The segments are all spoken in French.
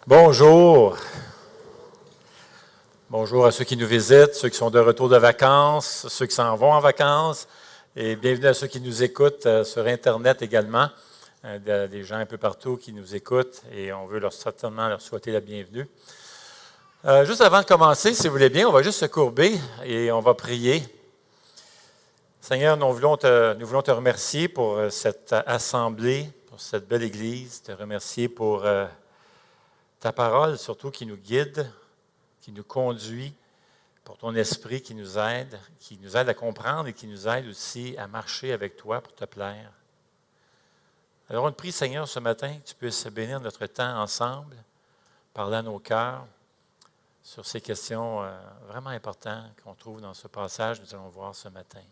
Bonjour. Bonjour à ceux qui nous visitent, ceux qui sont de retour de vacances, ceux qui s'en vont en vacances, et bienvenue à ceux qui nous écoutent sur Internet également, des gens un peu partout qui nous écoutent, et on veut certainement leur souhaiter la bienvenue. Juste avant de commencer, si vous voulez bien, on va juste se courber et on va prier. Seigneur, nous voulons te remercier pour cette assemblée, pour cette belle Église, te remercier pour ta parole, surtout qui nous guide, qui nous conduit, pour ton esprit qui nous aide à comprendre et qui nous aide aussi à marcher avec toi pour te plaire. Alors on te prie, Seigneur, ce matin, que tu puisses bénir notre temps ensemble, parler à nos cœurs sur ces questions vraiment importantes qu'on trouve dans ce passage que nous allons voir ce matin.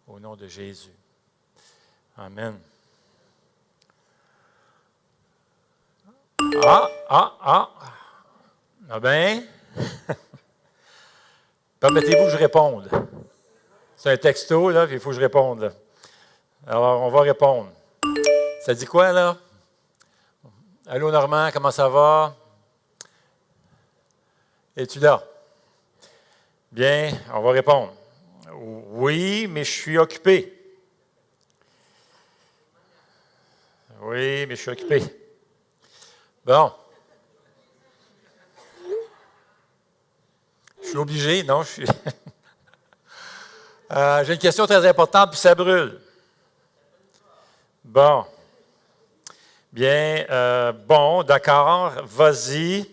Au nom de Jésus. Amen. Ah bien. Permettez-vous que je réponde. C'est un texto, là, puis il faut que je réponde. Alors, on va répondre. Ça dit quoi, là? Allô, Normand, comment ça va? Es-tu là? Bien, on va répondre. Oui, mais je suis occupé. Oui, mais je suis occupé. Bon. Je suis obligé, non? J'ai une question très importante, puis ça brûle. Bon. Bien, d'accord, vas-y.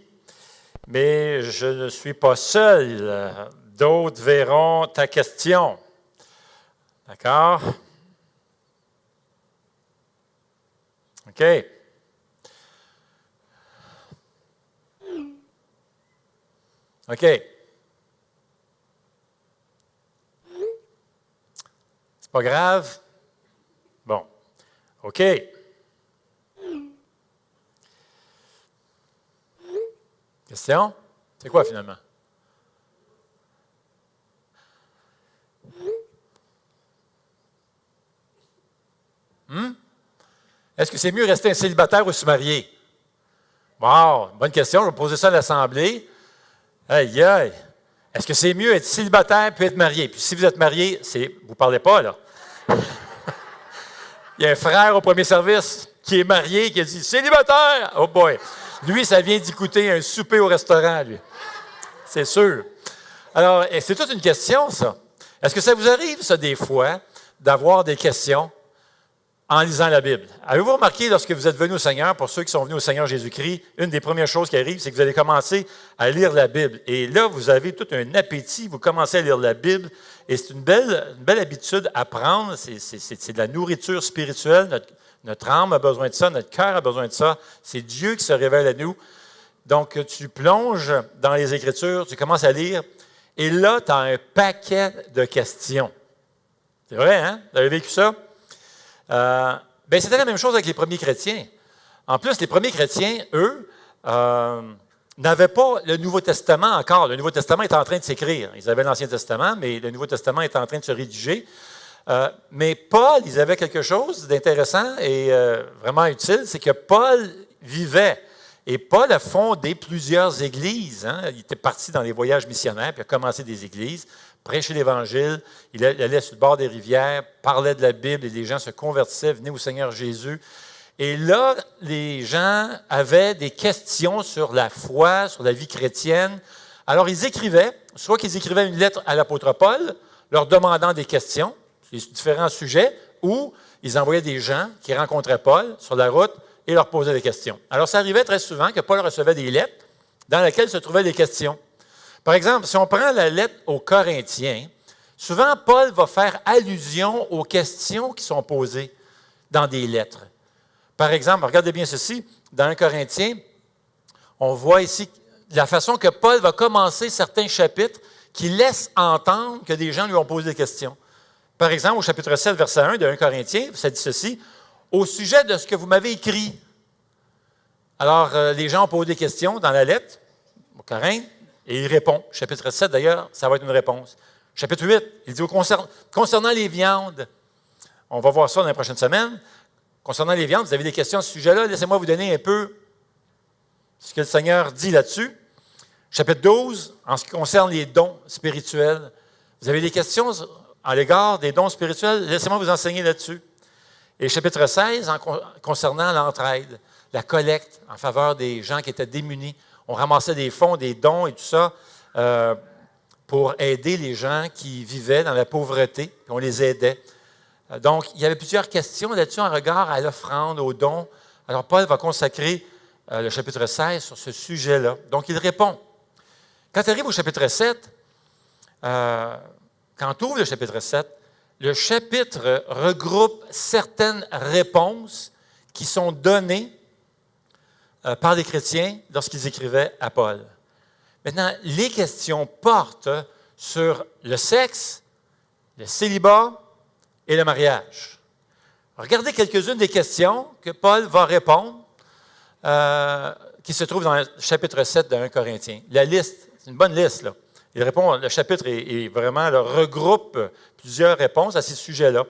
Mais je ne suis pas seul. D'autres verront ta question. D'accord? OK. OK. C'est pas grave? Bon. OK. Question? C'est quoi finalement? Est-ce que c'est mieux rester un célibataire ou se marier? Wow, bonne question. Je vais poser ça à l'Assemblée. Aïe, aïe. Est-ce que c'est mieux être célibataire puis être marié? Puis si vous êtes marié, vous ne parlez pas, là. Il y a un frère au premier service qui est marié, qui a dit « Célibataire! » Oh boy! Lui, ça vient d'y coûter un souper au restaurant, lui. C'est sûr. Alors, c'est toute une question, ça. Est-ce que ça vous arrive, ça, des fois, d'avoir des questions en lisant la Bible? Avez-vous remarqué, lorsque vous êtes venus au Seigneur, pour ceux qui sont venus au Seigneur Jésus-Christ, une des premières choses qui arrive, c'est que vous allez commencer à lire la Bible. Et là, vous avez tout un appétit, vous commencez à lire la Bible, et c'est une belle habitude à prendre. C'est de la nourriture spirituelle. Notre âme a besoin de ça, notre cœur a besoin de ça. C'est Dieu qui se révèle à nous. Donc, tu plonges dans les Écritures, tu commences à lire, et là, tu as un paquet de questions. C'est vrai, hein? Vous avez vécu ça? C'était la même chose avec les premiers chrétiens. En plus, les premiers chrétiens, eux, n'avaient pas le Nouveau Testament encore. Le Nouveau Testament est en train de s'écrire. Ils avaient l'Ancien Testament, mais le Nouveau Testament est en train de se rédiger. Mais Paul, ils avaient quelque chose d'intéressant et vraiment utile, c'est que Paul vivait. Et Paul a fondé plusieurs églises. Hein. Il était parti dans les voyages missionnaires, puis a commencé des églises, prêchait l'Évangile, il allait sur le bord des rivières, parlait de la Bible et les gens se convertissaient, venaient au Seigneur Jésus. Et là, les gens avaient des questions sur la foi, sur la vie chrétienne. Alors, ils écrivaient, soit qu'ils écrivaient une lettre à l'apôtre Paul, leur demandant des questions sur différents sujets, ou ils envoyaient des gens qui rencontraient Paul sur la route et leur posaient des questions. Alors, ça arrivait très souvent que Paul recevait des lettres dans lesquelles se trouvaient des questions. Par exemple, si on prend la lettre aux Corinthiens, souvent Paul va faire allusion aux questions qui sont posées dans des lettres. Par exemple, regardez bien ceci, dans 1 Corinthiens, on voit ici la façon que Paul va commencer certains chapitres qui laissent entendre que des gens lui ont posé des questions. Par exemple, au chapitre 7, verset 1 de 1 Corinthiens, ça dit ceci, « Au sujet de ce que vous m'avez écrit. » Alors, les gens ont posé des questions dans la lettre, au Corinthe, et il répond. Chapitre 7, d'ailleurs, ça va être une réponse. Chapitre 8, il dit concernant les viandes, on va voir ça dans les prochaines semaines. Concernant les viandes, vous avez des questions à ce sujet-là, laissez-moi vous donner un peu ce que le Seigneur dit là-dessus. Chapitre 12, en ce qui concerne les dons spirituels, vous avez des questions à l'égard des dons spirituels, laissez-moi vous enseigner là-dessus. Et chapitre 16, concernant l'entraide, la collecte en faveur des gens qui étaient démunis. On ramassait des fonds, des dons et tout ça pour aider les gens qui vivaient dans la pauvreté, puis on les aidait. Donc, il y avait plusieurs questions là-dessus en regard à l'offrande, aux dons. Alors, Paul va consacrer le chapitre 16 sur ce sujet-là. Donc, il répond. Quand tu arrives au chapitre 7, quand tu ouvres le chapitre 7, le chapitre regroupe certaines réponses qui sont données par les chrétiens lorsqu'ils écrivaient à Paul. Maintenant, les questions portent sur le sexe, le célibat et le mariage. Regardez quelques-unes des questions que Paul va répondre qui se trouvent dans le chapitre 7 de 1 Corinthiens. La liste, c'est une bonne liste, là. Il répond, le chapitre est vraiment, là, regroupe plusieurs réponses à ces sujets-là.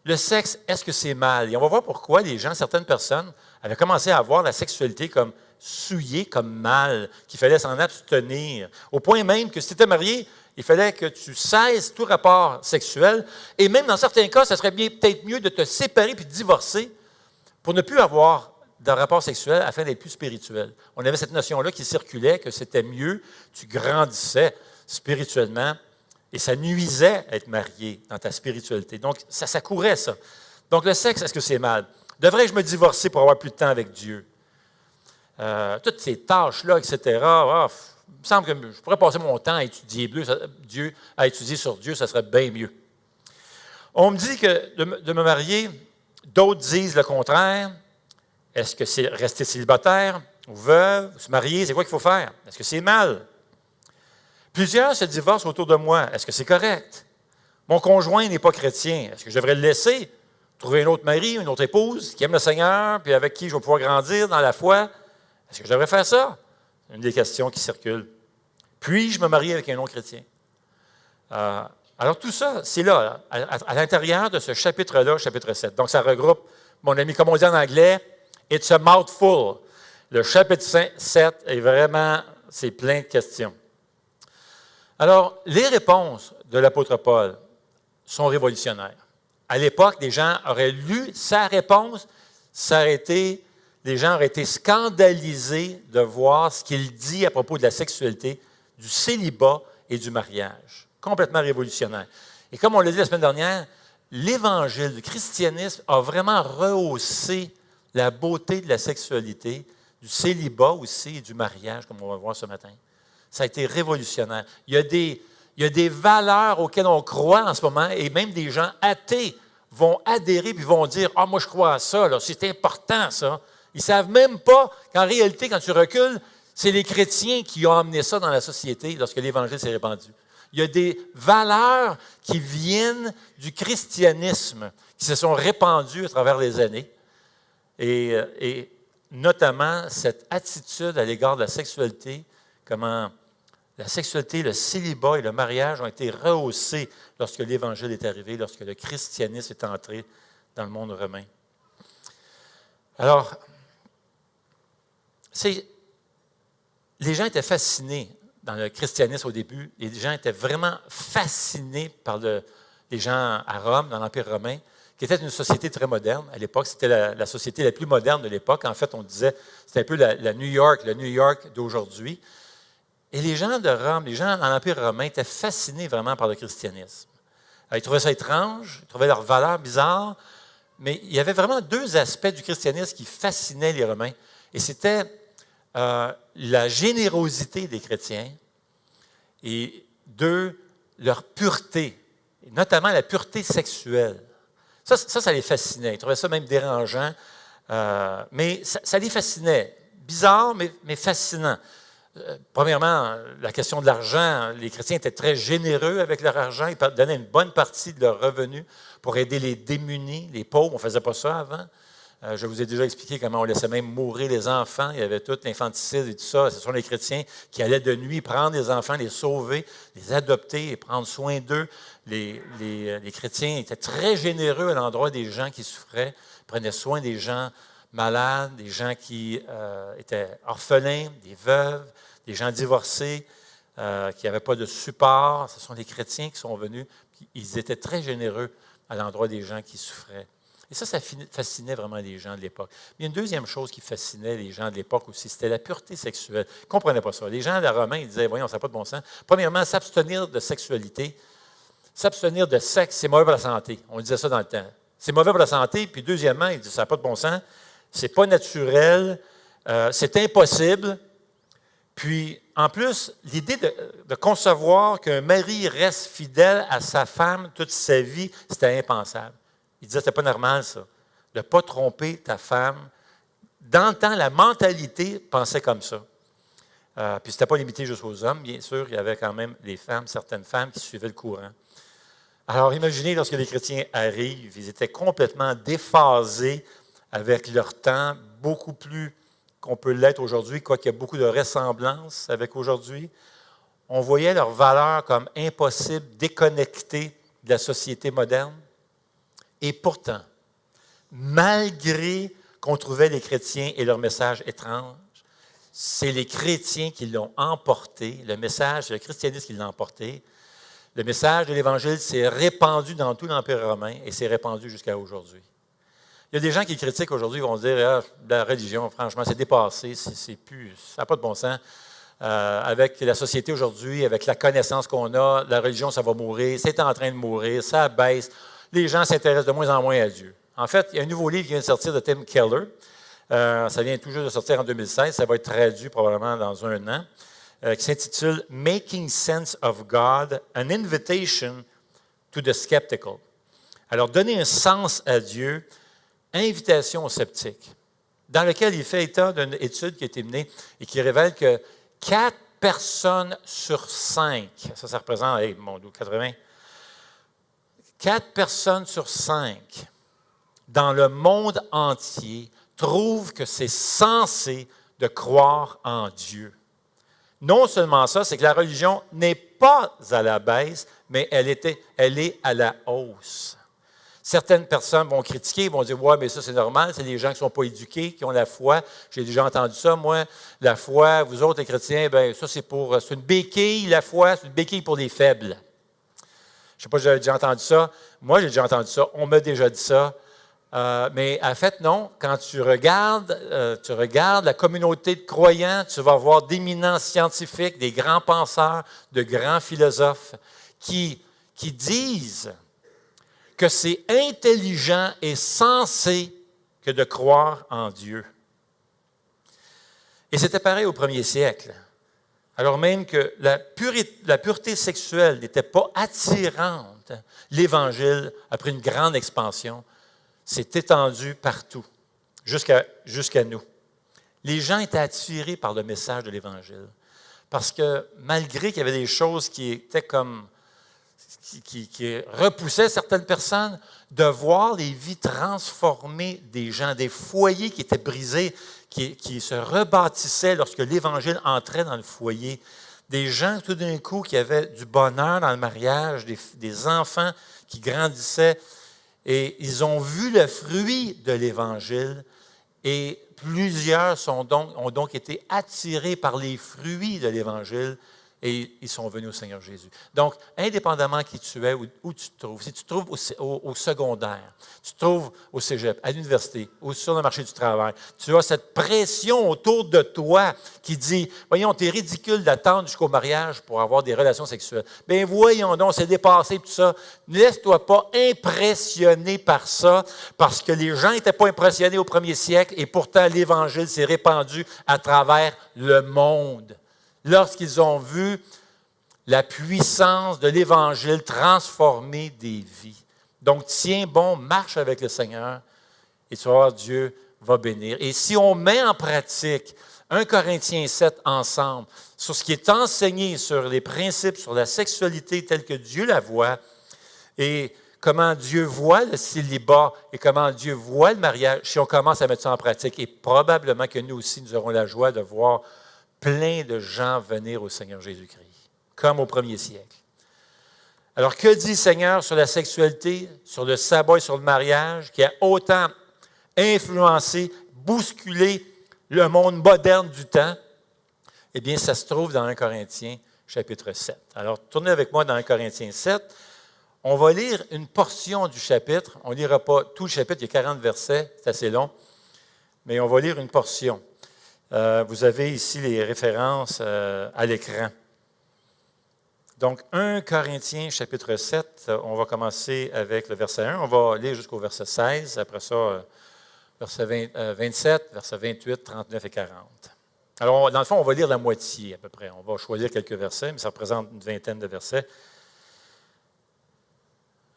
Le sexe, est-ce que c'est mal? Et on va voir pourquoi les gens, certaines personnes, avaient commencé à voir la sexualité comme souillée, comme mal, qu'il fallait s'en abstenir. Au point même que si tu étais marié, il fallait que tu cesses tout rapport sexuel. Et même dans certains cas, ça serait peut-être mieux de te séparer puis de divorcer pour ne plus avoir de rapport sexuel afin d'être plus spirituel. On avait cette notion-là qui circulait, que c'était mieux, tu grandissais spirituellement et ça nuisait à être marié dans ta spiritualité. Donc, ça courait, ça. Donc, le sexe, est-ce que c'est mal? Devrais-je me divorcer pour avoir plus de temps avec Dieu? Toutes ces tâches-là, etc., il me semble que je pourrais passer mon temps à étudier Dieu, à étudier sur Dieu, ça serait bien mieux. On me dit que de me marier, d'autres disent le contraire. Est-ce que c'est rester célibataire ou veuve, ou se marier, c'est quoi qu'il faut faire? Est-ce que c'est mal? Plusieurs se divorcent autour de moi. Est-ce que c'est correct? Mon conjoint n'est pas chrétien. Est-ce que je devrais le laisser? Trouver un autre mari, une autre épouse qui aime le Seigneur, puis avec qui je vais pouvoir grandir dans la foi? Est-ce que je devrais faire ça? C'est une des questions qui circulent. Puis-je me marier avec un non-chrétien? Alors tout ça, c'est là, à l'intérieur de ce chapitre-là, chapitre 7. Donc ça regroupe, mon ami, comme on dit en anglais, it's a mouthful. Le chapitre 7 est vraiment, c'est plein de questions. Alors, les réponses de l'apôtre Paul sont révolutionnaires. À l'époque, les gens auraient lu sa réponse, les gens auraient été scandalisés de voir ce qu'il dit à propos de la sexualité, du célibat et du mariage. Complètement révolutionnaire. Et comme on l'a dit la semaine dernière, l'Évangile, le christianisme a vraiment rehaussé la beauté de la sexualité, du célibat aussi et du mariage, comme on va voir ce matin. Ça a été révolutionnaire. Il y a des valeurs auxquelles on croit en ce moment, et même des gens athées vont adhérer puis vont dire « Ah, moi, je crois à ça, là, c'est important, ça. » Ils ne savent même pas qu'en réalité, quand tu recules, c'est les chrétiens qui ont amené ça dans la société lorsque l'Évangile s'est répandu. Il y a des valeurs qui viennent du christianisme, qui se sont répandues à travers les années. Et notamment cette attitude à l'égard de la sexualité, comment la sexualité, le célibat et le mariage ont été rehaussés lorsque l'Évangile est arrivé, lorsque le christianisme est entré dans le monde romain. Alors, les gens étaient fascinés dans le christianisme au début. Les gens étaient vraiment fascinés par les gens à Rome, dans l'Empire romain, qui était une société très moderne. À l'époque, c'était la société la plus moderne de l'époque. En fait, on disait, c'était un peu le New York d'aujourd'hui. Et les gens de Rome, les gens dans l'Empire romain étaient fascinés vraiment par le christianisme. Alors, ils trouvaient ça étrange, ils trouvaient leurs valeurs bizarres, mais il y avait vraiment deux aspects du christianisme qui fascinaient les Romains. Et c'était la générosité des chrétiens et deux, leur pureté, et notamment la pureté sexuelle. Ça les fascinait. Ils trouvaient ça même dérangeant, mais ça les fascinait. Bizarre, mais fascinant. Premièrement, la question de l'argent. Les chrétiens étaient très généreux avec leur argent. Ils donnaient une bonne partie de leurs revenus pour aider les démunis, les pauvres. On ne faisait pas ça avant. Je vous ai déjà expliqué comment on laissait même mourir les enfants. Il y avait tout l'infanticide et tout ça. Ce sont les chrétiens qui allaient de nuit prendre les enfants, les sauver, les adopter et prendre soin d'eux. Les chrétiens étaient très généreux à l'endroit des gens qui souffraient, prenaient soin des gens malades, des gens qui étaient orphelins, des veuves, des gens divorcés, qui n'avaient pas de support. Ce sont les chrétiens qui sont venus. Ils étaient très généreux à l'endroit des gens qui souffraient. Et ça fascinait vraiment les gens de l'époque. Mais il y a une deuxième chose qui fascinait les gens de l'époque aussi, c'était la pureté sexuelle. Ils ne comprenaient pas ça. Les gens de Romains, ils disaient, voyons, ça n'a pas de bon sens. Premièrement, s'abstenir de sexualité, s'abstenir de sexe, c'est mauvais pour la santé. On disait ça dans le temps. C'est mauvais pour la santé. Puis deuxièmement, ils disaient, ça n'a pas de bon sens, c'est pas naturel, c'est impossible. Puis, en plus, l'idée de concevoir qu'un mari reste fidèle à sa femme toute sa vie, c'était impensable. Il disait, c'était pas normal, ça, de ne pas tromper ta femme. Dans le temps, la mentalité pensait comme ça. Puis, ce n'était pas limité juste aux hommes, bien sûr, il y avait quand même les femmes, certaines femmes qui suivaient le courant. Alors, imaginez, lorsque les chrétiens arrivent, ils étaient complètement déphasés avec leur temps, beaucoup plus qu'on peut l'être aujourd'hui, quoiqu'il y a beaucoup de ressemblances avec aujourd'hui. On voyait leurs valeurs comme impossibles, déconnectées de la société moderne. Et pourtant, malgré qu'on trouvait les chrétiens et leur message étrange, c'est les chrétiens qui l'ont emporté, le message, c'est le christianisme qui l'a emporté. Le message de l'Évangile s'est répandu dans tout l'Empire romain et s'est répandu jusqu'à aujourd'hui. Il y a des gens qui critiquent aujourd'hui, vont dire la religion, franchement, c'est dépassé, c'est plus, ça n'a pas de bon sens. Avec la société aujourd'hui, avec la connaissance qu'on a, la religion, ça va mourir, c'est en train de mourir, ça baisse. Les gens s'intéressent de moins en moins à Dieu. En fait, il y a un nouveau livre qui vient de sortir de Tim Keller. Ça vient tout juste de sortir en 2016. Ça va être traduit probablement dans un an. Qui s'intitule « Making Sense of God, an Invitation to the Skeptical ». Alors, donner un sens à Dieu, invitation aux sceptiques, dans lequel il fait état d'une étude qui a été menée et qui révèle que 4 personnes sur 5, ça représente, mon Dieu, 80, 4 personnes sur 5 dans le monde entier trouvent que c'est censé de croire en Dieu. Non seulement ça, c'est que la religion n'est pas à la baisse, mais elle est à la hausse. Certaines personnes vont critiquer, vont dire « Ouais, mais ça, c'est normal, c'est les gens qui ne sont pas éduqués, qui ont la foi. » J'ai déjà entendu ça, moi. La foi, vous autres, les chrétiens, bien, ça, c'est une béquille, la foi, c'est une béquille pour les faibles. Je ne sais pas si j'ai déjà entendu ça. Moi, j'ai déjà entendu ça. On m'a déjà dit ça. Mais en fait, non. Quand tu regardes la communauté de croyants, tu vas voir d'éminents scientifiques, des grands penseurs, de grands philosophes qui disent que c'est intelligent et sensé que de croire en Dieu. Et c'était pareil au premier siècle. Alors même que la pureté sexuelle n'était pas attirante, l'Évangile a pris une grande expansion, s'est étendu partout, jusqu'à nous. Les gens étaient attirés par le message de l'Évangile, parce que malgré qu'il y avait des choses qui étaient comme qui repoussaient certaines personnes, de voir les vies transformées des gens, des foyers qui étaient brisés, qui se rebâtissaient lorsque l'Évangile entrait dans le foyer, des gens tout d'un coup qui avaient du bonheur dans le mariage, des enfants qui grandissaient, et ils ont vu le fruit de l'Évangile, et plusieurs ont donc été attirés par les fruits de l'Évangile, et ils sont venus au Seigneur Jésus. Donc, indépendamment qui tu es, où tu te trouves, si tu te trouves au secondaire, tu te trouves au cégep, à l'université, ou sur le marché du travail, tu as cette pression autour de toi qui dit, voyons, t'es ridicule d'attendre jusqu'au mariage pour avoir des relations sexuelles. Bien, voyons donc, c'est dépassé tout ça. Ne laisse-toi pas impressionner par ça, parce que les gens n'étaient pas impressionnés au premier siècle, et pourtant l'Évangile s'est répandu à travers le monde. Lorsqu'ils ont vu la puissance de l'Évangile transformer des vies. Donc, tiens bon, marche avec le Seigneur et tu vas voir, Dieu va bénir. Et si on met en pratique 1 Corinthiens 7 ensemble, sur ce qui est enseigné sur les principes, sur la sexualité telle que Dieu la voit, et comment Dieu voit le célibat et comment Dieu voit le mariage si on commence à mettre ça en pratique. Et probablement que nous aussi, nous aurons la joie de voir plein de gens venir au Seigneur Jésus-Christ, comme au premier siècle. Alors, que dit le Seigneur sur la sexualité, sur le sabbat et sur le mariage, qui a autant influencé, bousculé le monde moderne du temps? Eh bien, ça se trouve dans 1 Corinthiens, chapitre 7. Alors, tournez avec moi dans 1 Corinthiens 7. On va lire une portion du chapitre. On ne lira pas tout le chapitre, il y a 40 versets, c'est assez long, mais on va lire une portion. Vous avez ici les références à l'écran. Donc, 1 Corinthiens, chapitre 7, on va commencer avec le verset 1. On va lire jusqu'au verset 16. Après ça, verset 27, verset 28, 39 et 40. Alors, dans le fond, on va lire la moitié à peu près. On va choisir quelques versets, mais ça représente une vingtaine de versets.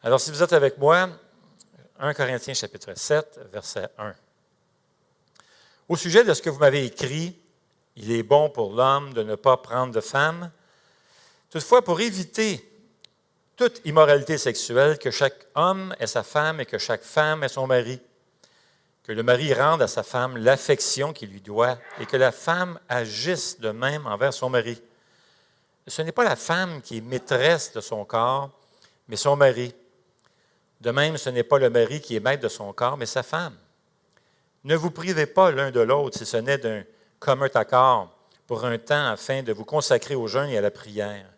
Alors, si vous êtes avec moi, 1 Corinthiens, chapitre 7, verset 1. Au sujet de ce que vous m'avez écrit, il est bon pour l'homme de ne pas prendre de femme. Toutefois, pour éviter toute immoralité sexuelle, que chaque homme ait sa femme et que chaque femme ait son mari, que le mari rende à sa femme l'affection qu'il lui doit et que la femme agisse de même envers son mari. Ce n'est pas la femme qui est maîtresse de son corps, mais son mari. De même, ce n'est pas le mari qui est maître de son corps, mais sa femme. Ne vous privez pas l'un de l'autre si ce n'est d'un commun accord pour un temps afin de vous consacrer au jeûne et à la prière.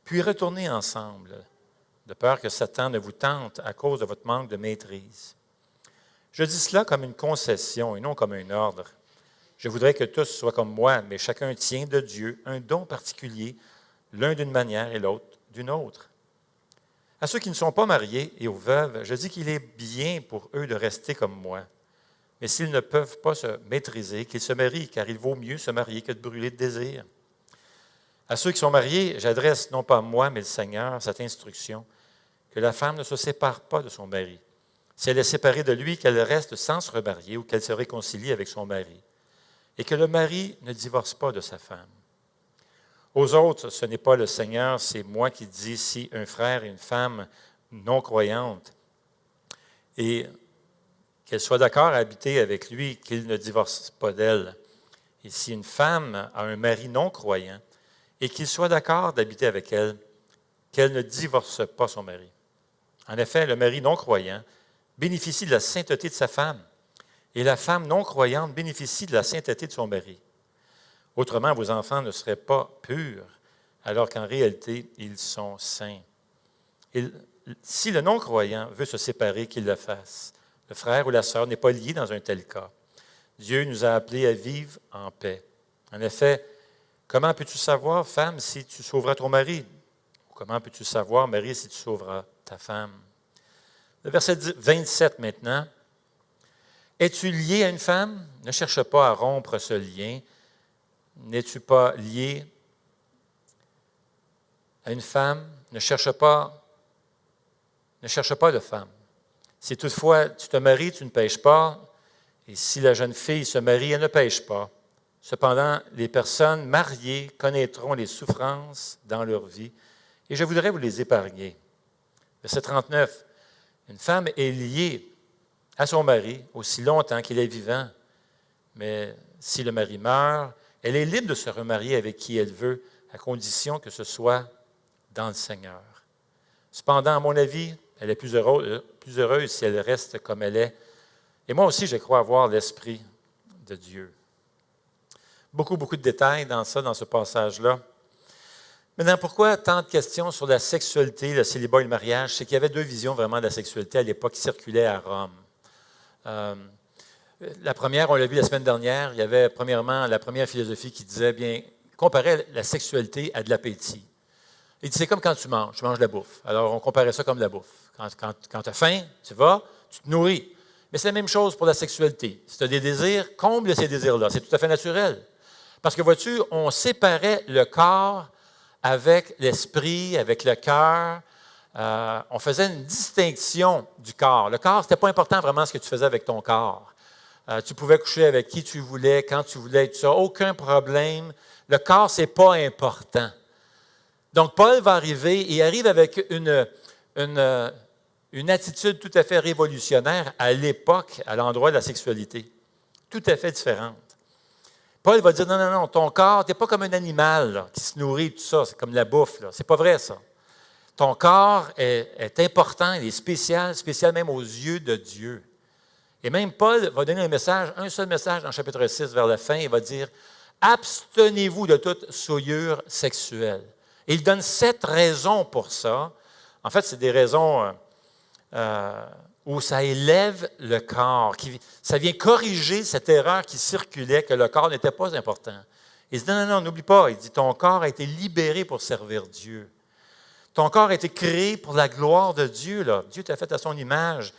Puis retournez ensemble, de peur que Satan ne vous tente à cause de votre manque de maîtrise. Je dis cela comme une concession et non comme un ordre. Je voudrais que tous soient comme moi, mais chacun tient de Dieu un don particulier, l'un d'une manière et l'autre d'une autre. À ceux qui ne sont pas mariés et aux veuves, je dis qu'il est bien pour eux de rester comme moi. Mais s'ils ne peuvent pas se maîtriser, qu'ils se marient, car il vaut mieux se marier que de brûler de désir. À ceux qui sont mariés, j'adresse non pas moi, mais le Seigneur, cette instruction, que la femme ne se sépare pas de son mari. Si elle est séparée de lui, qu'elle reste sans se remarier ou qu'elle se réconcilie avec son mari. Et que le mari ne divorce pas de sa femme. Aux autres, ce n'est pas le Seigneur, c'est moi qui dis si un frère et une femme non croyante et qu'elle soit d'accord à habiter avec lui, qu'il ne divorce pas d'elle. Et si une femme a un mari non croyant, et qu'il soit d'accord d'habiter avec elle, qu'elle ne divorce pas son mari. En effet, le mari non croyant bénéficie de la sainteté de sa femme, et la femme non croyante bénéficie de la sainteté de son mari. Autrement, vos enfants ne seraient pas purs, alors qu'en réalité, ils sont saints. Si le non-croyant veut se séparer, qu'il le fasse. Le frère ou la sœur n'est pas lié dans un tel cas. Dieu nous a appelés à vivre en paix. En effet, comment peux-tu savoir, femme, si tu sauveras ton mari? Ou comment peux-tu savoir, mari, si tu sauveras ta femme? Le verset 27 maintenant. Es-tu lié à une femme? Ne cherche pas à rompre ce lien. N'es-tu pas lié à une femme? Ne cherche pas de femme. Si toutefois tu te maries, tu ne pêches pas, et si la jeune fille se marie, elle ne pêche pas. Cependant, les personnes mariées connaîtront les souffrances dans leur vie, et je voudrais vous les épargner. Verset 39. Une femme est liée à son mari aussi longtemps qu'il est vivant, mais si le mari meurt, elle est libre de se remarier avec qui elle veut, à condition que ce soit dans le Seigneur. Cependant, à mon avis, elle est plus heureuse si elle reste comme elle est. Et moi aussi, je crois avoir l'Esprit de Dieu. Beaucoup de détails dans ce passage-là. Maintenant, pourquoi tant de questions sur la sexualité, le célibat et le mariage? C'est qu'il y avait deux visions vraiment de la sexualité à l'époque qui circulaient à Rome. La première, on l'a vu la semaine dernière, il y avait premièrement la première philosophie qui disait, bien, comparait la sexualité à de l'appétit. Il dit, c'est comme quand tu manges de la bouffe. Alors, on comparait ça comme de la bouffe. Quand tu as faim, tu vas, tu te nourris. Mais c'est la même chose pour la sexualité. Si tu as des désirs, comble ces désirs-là. C'est tout à fait naturel. Parce que, vois-tu, on séparait le corps avec l'esprit, avec le cœur. On faisait une distinction du corps. Le corps, ce n'était pas important vraiment ce que tu faisais avec ton corps. Tu pouvais coucher avec qui tu voulais, quand tu voulais, tout ça. Aucun problème. Le corps, ce n'est pas important. Donc, Paul va arriver et arrive avec une une attitude tout à fait révolutionnaire à l'époque, à l'endroit de la sexualité. Tout à fait différente. Paul va dire, non, non, non, ton corps, tu n'es pas comme un animal là, qui se nourrit, tout ça, c'est comme la bouffe. C'est pas vrai, ça. Ton corps est important, il est spécial, spécial même aux yeux de Dieu. Et même Paul va donner un seul message dans le chapitre 6 vers la fin, il va dire, abstenez-vous de toute souillure sexuelle. Et il donne 7 raisons pour ça. En fait, c'est des raisons où ça élève le corps, ça vient corriger cette erreur qui circulait, que le corps n'était pas important. Il dit, non, non, non, n'oublie pas, il dit, ton corps a été libéré pour servir Dieu. Ton corps a été créé pour la gloire de Dieu. Là. Dieu t'a fait à son image.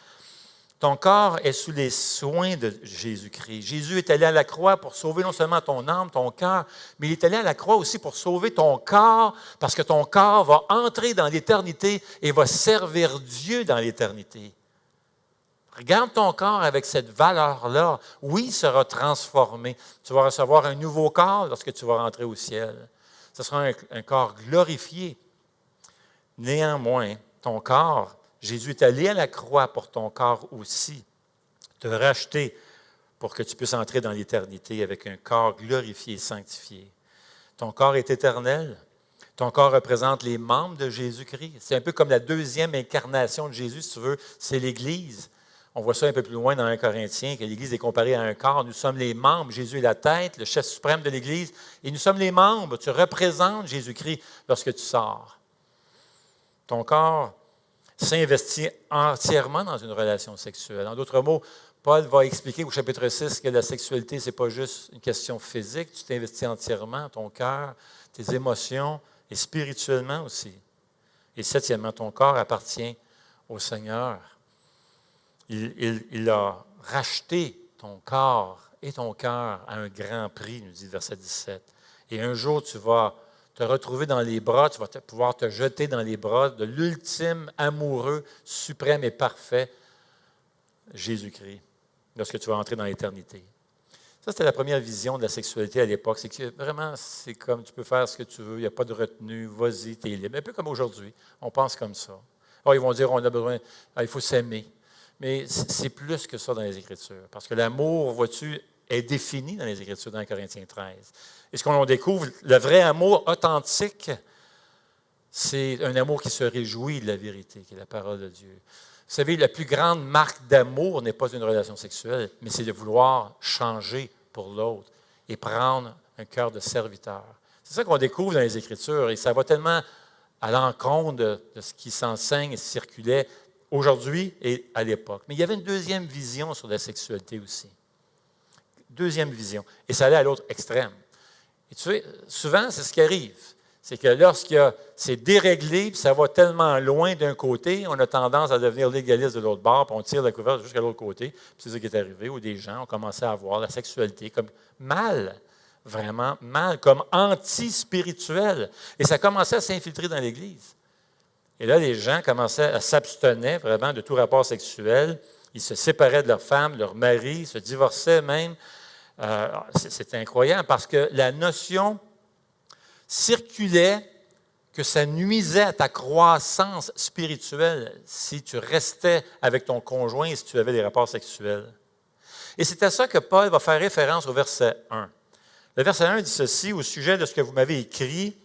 Ton corps est sous les soins de Jésus-Christ. Jésus est allé à la croix pour sauver non seulement ton âme, ton cœur, mais il est allé à la croix aussi pour sauver ton corps, parce que ton corps va entrer dans l'éternité et va servir Dieu dans l'éternité. Regarde ton corps avec cette valeur-là. Oui, il sera transformé. Tu vas recevoir un nouveau corps lorsque tu vas rentrer au ciel. Ce sera un corps glorifié. Néanmoins, ton corps, Jésus est allé à la croix pour ton corps aussi, te racheter pour que tu puisses entrer dans l'éternité avec un corps glorifié et sanctifié. Ton corps est éternel. Ton corps représente les membres de Jésus-Christ. C'est un peu comme la deuxième incarnation de Jésus, si tu veux, c'est l'Église. On voit ça un peu plus loin dans 1 Corinthiens, que l'Église est comparée à un corps. Nous sommes les membres. Jésus est la tête, le chef suprême de l'Église. Et nous sommes les membres. Tu représentes Jésus-Christ lorsque tu sors. Ton corps s'investit entièrement dans une relation sexuelle. En d'autres mots, Paul va expliquer au chapitre 6 que la sexualité, ce n'est pas juste une question physique. Tu t'investis entièrement, ton cœur, tes émotions et spirituellement aussi. Et septièmement, ton corps appartient au Seigneur. Il a racheté ton corps et ton cœur à un grand prix, nous dit le verset 17. Et un jour, tu vas te retrouver dans les bras, tu vas pouvoir te jeter dans les bras de l'ultime amoureux, suprême et parfait, Jésus-Christ, lorsque tu vas entrer dans l'éternité. Ça, c'était la première vision de la sexualité à l'époque. C'est que vraiment, c'est comme tu peux faire ce que tu veux, il n'y a pas de retenue, vas-y, tu es libre. Un peu comme aujourd'hui, on pense comme ça. Alors, ils vont dire, on a besoin, il faut s'aimer. Mais c'est plus que ça dans les Écritures. Parce que l'amour, vois-tu, est défini dans les Écritures, dans Corinthiens 13. Et ce qu'on découvre, le vrai amour authentique, c'est un amour qui se réjouit de la vérité, qui est la parole de Dieu. Vous savez, la plus grande marque d'amour n'est pas une relation sexuelle, mais c'est de vouloir changer pour l'autre et prendre un cœur de serviteur. C'est ça qu'on découvre dans les Écritures, et ça va tellement à l'encontre de ce qui s'enseigne et circulait aujourd'hui et à l'époque. Mais il y avait une deuxième vision sur la sexualité aussi. Deuxième vision. Et ça allait à l'autre extrême. Et tu sais, souvent, c'est ce qui arrive. C'est que c'est déréglé, puis ça va tellement loin d'un côté, on a tendance à devenir légaliste de l'autre bord, puis on tire la couverture jusqu'à l'autre côté. Puis c'est ça qui est arrivé, où des gens ont commencé à voir la sexualité comme mal, vraiment mal, comme anti-spirituel. Et ça commençait à s'infiltrer dans l'Église. Et là, les gens commençaient à s'abstenir vraiment de tout rapport sexuel. Ils se séparaient de leur femme, leur mari, se divorçaient même. C'est incroyable parce que la notion circulait que ça nuisait à ta croissance spirituelle si tu restais avec ton conjoint et si tu avais des rapports sexuels. Et c'est à ça que Paul va faire référence au verset 1. Le verset 1 dit ceci, au sujet de ce que vous m'avez écrit,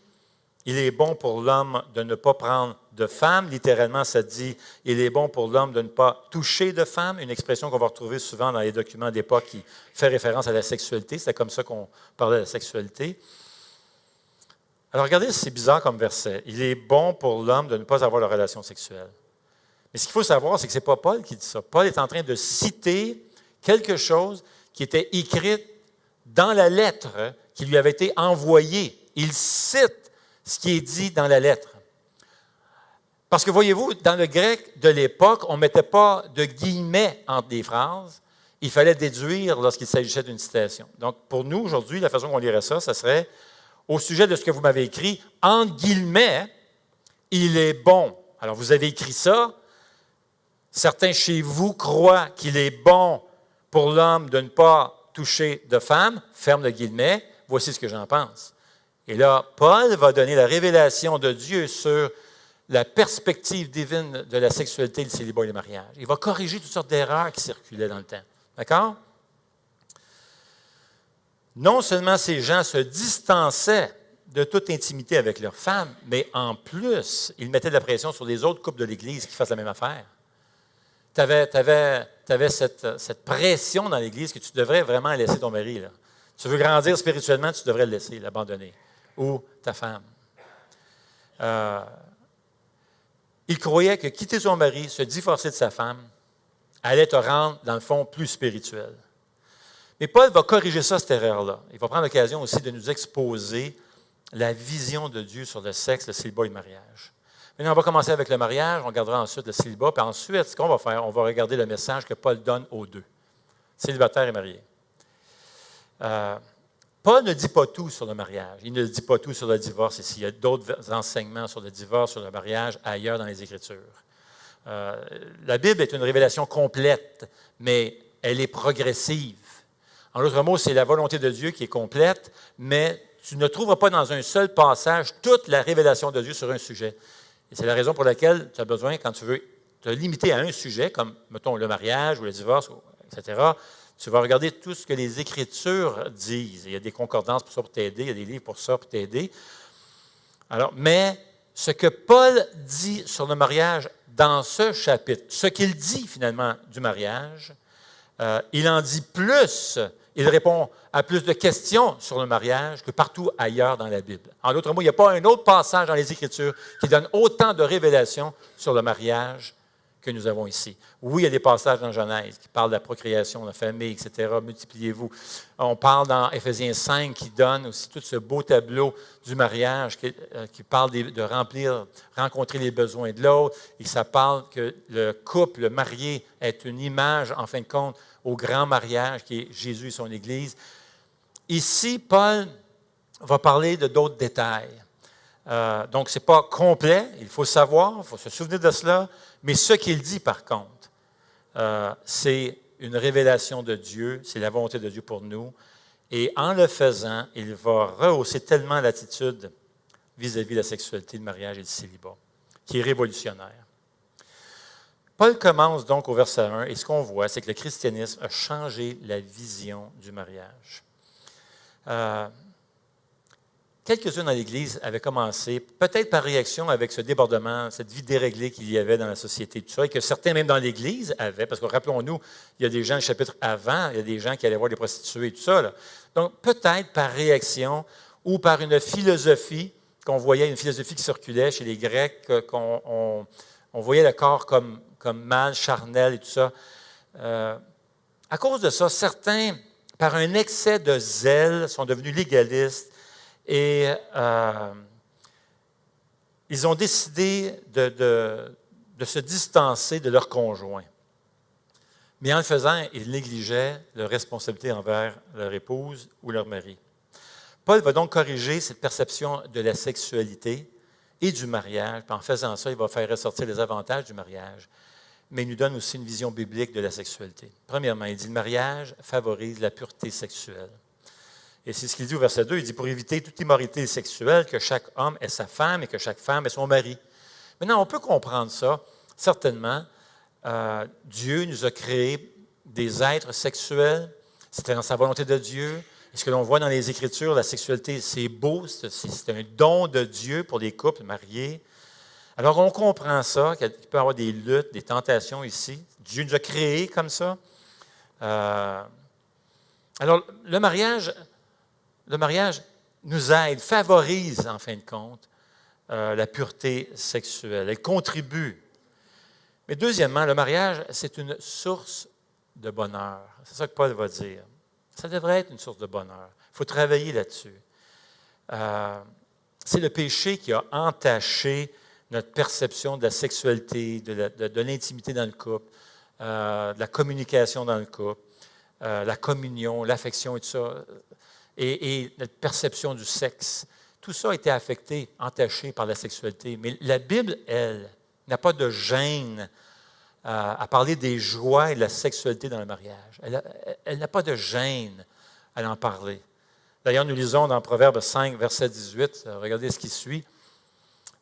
il est bon pour l'homme de ne pas prendre de femme. Littéralement, ça dit, il est bon pour l'homme de ne pas toucher de femme, une expression qu'on va retrouver souvent dans les documents d'époque qui fait référence à la sexualité. C'est comme ça qu'on parlait de la sexualité. Alors, regardez, c'est bizarre comme verset. Il est bon pour l'homme de ne pas avoir de relation sexuelle. Mais ce qu'il faut savoir, c'est que ce n'est pas Paul qui dit ça. Paul est en train de citer quelque chose qui était écrit dans la lettre qui lui avait été envoyée. Il cite ce qui est dit dans la lettre. Parce que voyez-vous, dans le grec de l'époque, on ne mettait pas de guillemets entre des phrases. Il fallait déduire lorsqu'il s'agissait d'une citation. Donc, pour nous, aujourd'hui, la façon qu'on lirait ça, ça serait, au sujet de ce que vous m'avez écrit, entre guillemets, il est bon. Alors, vous avez écrit ça. Certains chez vous croient qu'il est bon pour l'homme de ne pas toucher de femme. Ferme le guillemet. Voici ce que j'en pense. Et là, Paul va donner la révélation de Dieu sur la perspective divine de la sexualité, le célibat et le mariage. Il va corriger toutes sortes d'erreurs qui circulaient dans le temps. D'accord? Non seulement ces gens se distançaient de toute intimité avec leurs femmes, mais en plus, ils mettaient de la pression sur les autres couples de l'Église qui fassent la même affaire. Tu avais cette pression dans l'Église que tu devrais vraiment laisser ton mari. Là. Tu veux grandir spirituellement, tu devrais le laisser, l'abandonner. Ou ta femme. Il croyait que quitter son mari, se divorcer de sa femme, allait te rendre, dans le fond, plus spirituel. Mais Paul va corriger ça, cette erreur-là. Il va prendre l'occasion aussi de nous exposer la vision de Dieu sur le sexe, le célibat et le mariage. Maintenant, on va commencer avec le mariage, on regardera ensuite le célibat, puis ensuite, ce qu'on va faire, on va regarder le message que Paul donne aux deux, célibataires et mariés. Paul ne dit pas tout sur le mariage, il ne dit pas tout sur le divorce ici. Il y a d'autres enseignements sur le divorce, sur le mariage, ailleurs dans les Écritures. La Bible est une révélation complète, mais elle est progressive. En d'autres mots, c'est la volonté de Dieu qui est complète, mais tu ne trouveras pas dans un seul passage toute la révélation de Dieu sur un sujet. Et c'est la raison pour laquelle tu as besoin, quand tu veux te limiter à un sujet, comme, mettons, le mariage ou le divorce, etc., tu vas regarder tout ce que les Écritures disent. Il y a des concordances pour ça pour t'aider, il y a des livres pour ça pour t'aider. Alors, mais ce que Paul dit sur le mariage dans ce chapitre, ce qu'il dit finalement du mariage, il en dit plus, il répond à plus de questions sur le mariage que partout ailleurs dans la Bible. En d'autres mots, il n'y a pas un autre passage dans les Écritures qui donne autant de révélations sur le mariage que nous avons ici. Oui, il y a des passages dans Genèse qui parlent de la procréation, de la famille, etc. Multipliez-vous. On parle dans Éphésiens 5 qui donne aussi tout ce beau tableau du mariage qui parle de remplir, rencontrer les besoins de l'autre, et ça parle que le couple, le marié, est une image, en fin de compte, au grand mariage qui est Jésus et son Église. Ici, Paul va parler de d'autres détails. Donc, ce n'est pas complet, il faut savoir, il faut se souvenir de cela, mais ce qu'il dit, par contre, c'est une révélation de Dieu, c'est la volonté de Dieu pour nous, et en le faisant, il va rehausser tellement l'attitude vis-à-vis de la sexualité, du mariage et du célibat, qui est révolutionnaire. Paul commence donc au verset 1, et ce qu'on voit, c'est que le christianisme a changé la vision du mariage. Quelques-uns dans l'Église avaient commencé, peut-être par réaction avec ce débordement, cette vie déréglée qu'il y avait dans la société, tout ça, et que certains même dans l'Église avaient, parce que rappelons-nous, il y a des gens, le chapitre avant, il y a des gens qui allaient voir des prostituées et tout ça. Là. Donc, peut-être par réaction ou par une philosophie qu'on voyait, une philosophie qui circulait chez les Grecs, qu'on voyait le corps comme mal, charnel et tout ça. À cause de ça, certains, par un excès de zèle, sont devenus légalistes et ils ont décidé de se distancer de leur conjoint. Mais en le faisant, ils négligeaient leur responsabilité envers leur épouse ou leur mari. Paul va donc corriger cette perception de la sexualité et du mariage. Puis en faisant ça, il va faire ressortir les avantages du mariage. Mais il nous donne aussi une vision biblique de la sexualité. Premièrement, il dit « Le mariage favorise la pureté sexuelle ». Et c'est ce qu'il dit au verset 2. Il dit « Pour éviter toute immoralité sexuelle, que chaque homme ait sa femme et que chaque femme ait son mari. » Maintenant, on peut comprendre ça, certainement. Dieu nous a créé des êtres sexuels. C'était dans sa volonté de Dieu. Et ce que l'on voit dans les Écritures, la sexualité, c'est beau, c'est un don de Dieu pour les couples mariés. Alors, on comprend ça, qu'il peut y avoir des luttes, des tentations ici. Dieu nous a créés comme ça. Alors, le mariage nous aide, favorise, en fin de compte, la pureté sexuelle. Elle contribue. Mais deuxièmement, le mariage, c'est une source de bonheur. C'est ça que Paul va dire. Ça devrait être une source de bonheur. Il faut travailler là-dessus. C'est le péché qui a entaché notre perception de la sexualité, de l'intimité dans le couple, de la communication dans le couple, la communion, l'affection et tout ça, et notre perception du sexe. Tout ça a été affecté, entaché par la sexualité. Mais la Bible, elle, n'a pas de gêne à parler des joies et de la sexualité dans le mariage. Elle n'a pas de gêne à en parler. D'ailleurs, nous lisons dans Proverbe 5, verset 18, regardez ce qui suit.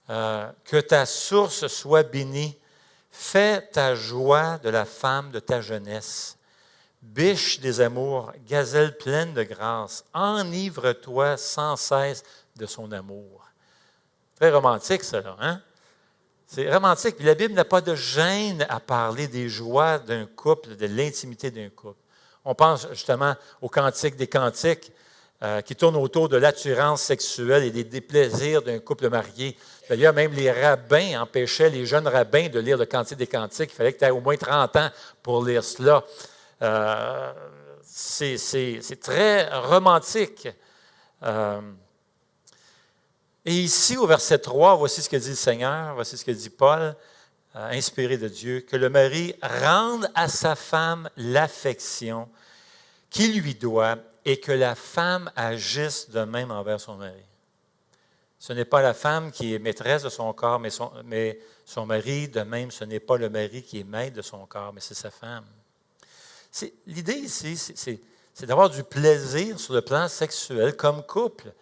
Que ta source soit bénie. Fais ta joie de la femme de ta jeunesse. Biche des amours, gazelle pleine de grâce. Enivre-toi sans cesse de son amour. Très romantique, ça, là, hein? C'est romantique. Puis la Bible n'a pas de gêne à parler des joies d'un couple, de l'intimité d'un couple. On pense justement au Cantique des Cantiques qui tourne autour de l'attirance sexuelle et des déplaisirs d'un couple marié. D'ailleurs, même les rabbins empêchaient les jeunes rabbins de lire le Cantique des Cantiques. Il fallait que tu aies au moins 30 ans pour lire cela. C'est très romantique. Et ici, au verset 3, voici ce que dit le Seigneur, voici ce que dit Paul, inspiré de Dieu, que le mari rende à sa femme l'affection qu'il lui doit et que la femme agisse de même envers son mari. Ce n'est pas la femme qui est maîtresse de son corps, mais son mari, de même, ce n'est pas le mari qui est maître de son corps, mais c'est sa femme. L'idée ici, c'est d'avoir du plaisir sur le plan sexuel comme couple.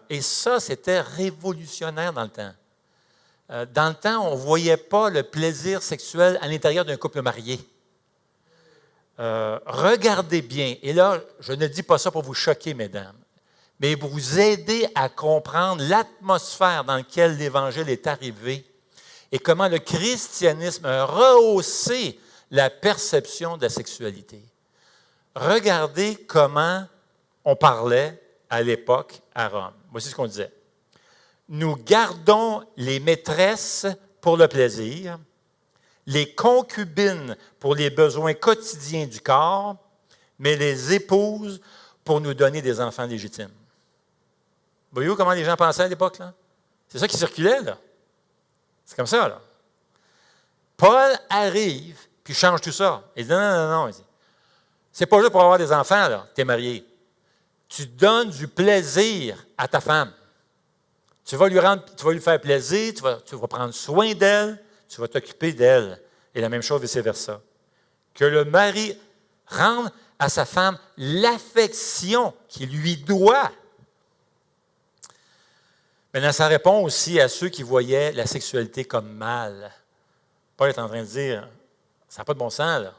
Et ça, c'était révolutionnaire dans le temps. Dans le temps, on ne voyait pas le plaisir sexuel à l'intérieur d'un couple marié. Regardez bien, et là, je ne dis pas ça pour vous choquer, mesdames, mais pour vous aider à comprendre l'atmosphère dans laquelle l'Évangile est arrivé et comment le christianisme a rehaussé la perception de la sexualité. Regardez comment on parlait à l'époque à Rome. Voici ce qu'on disait. Nous gardons les maîtresses pour le plaisir, les concubines pour les besoins quotidiens du corps, mais les épouses pour nous donner des enfants légitimes. Voyez-vous comment les gens pensaient à l'époque, là? C'est ça qui circulait, là. C'est comme ça, là. Paul arrive, puis change tout ça. Il dit, non. Il dit, c'est pas juste pour avoir des enfants, là, tu es marié. Tu donnes du plaisir à ta femme. Tu vas lui faire plaisir, tu vas prendre soin d'elle, tu vas t'occuper d'elle. Et la même chose vice-versa. Que le mari rende à sa femme l'affection qu'il lui doit. Maintenant, ça répond aussi à ceux qui voyaient la sexualité comme mal. Paul est en train de dire, ça n'a pas de bon sens, là.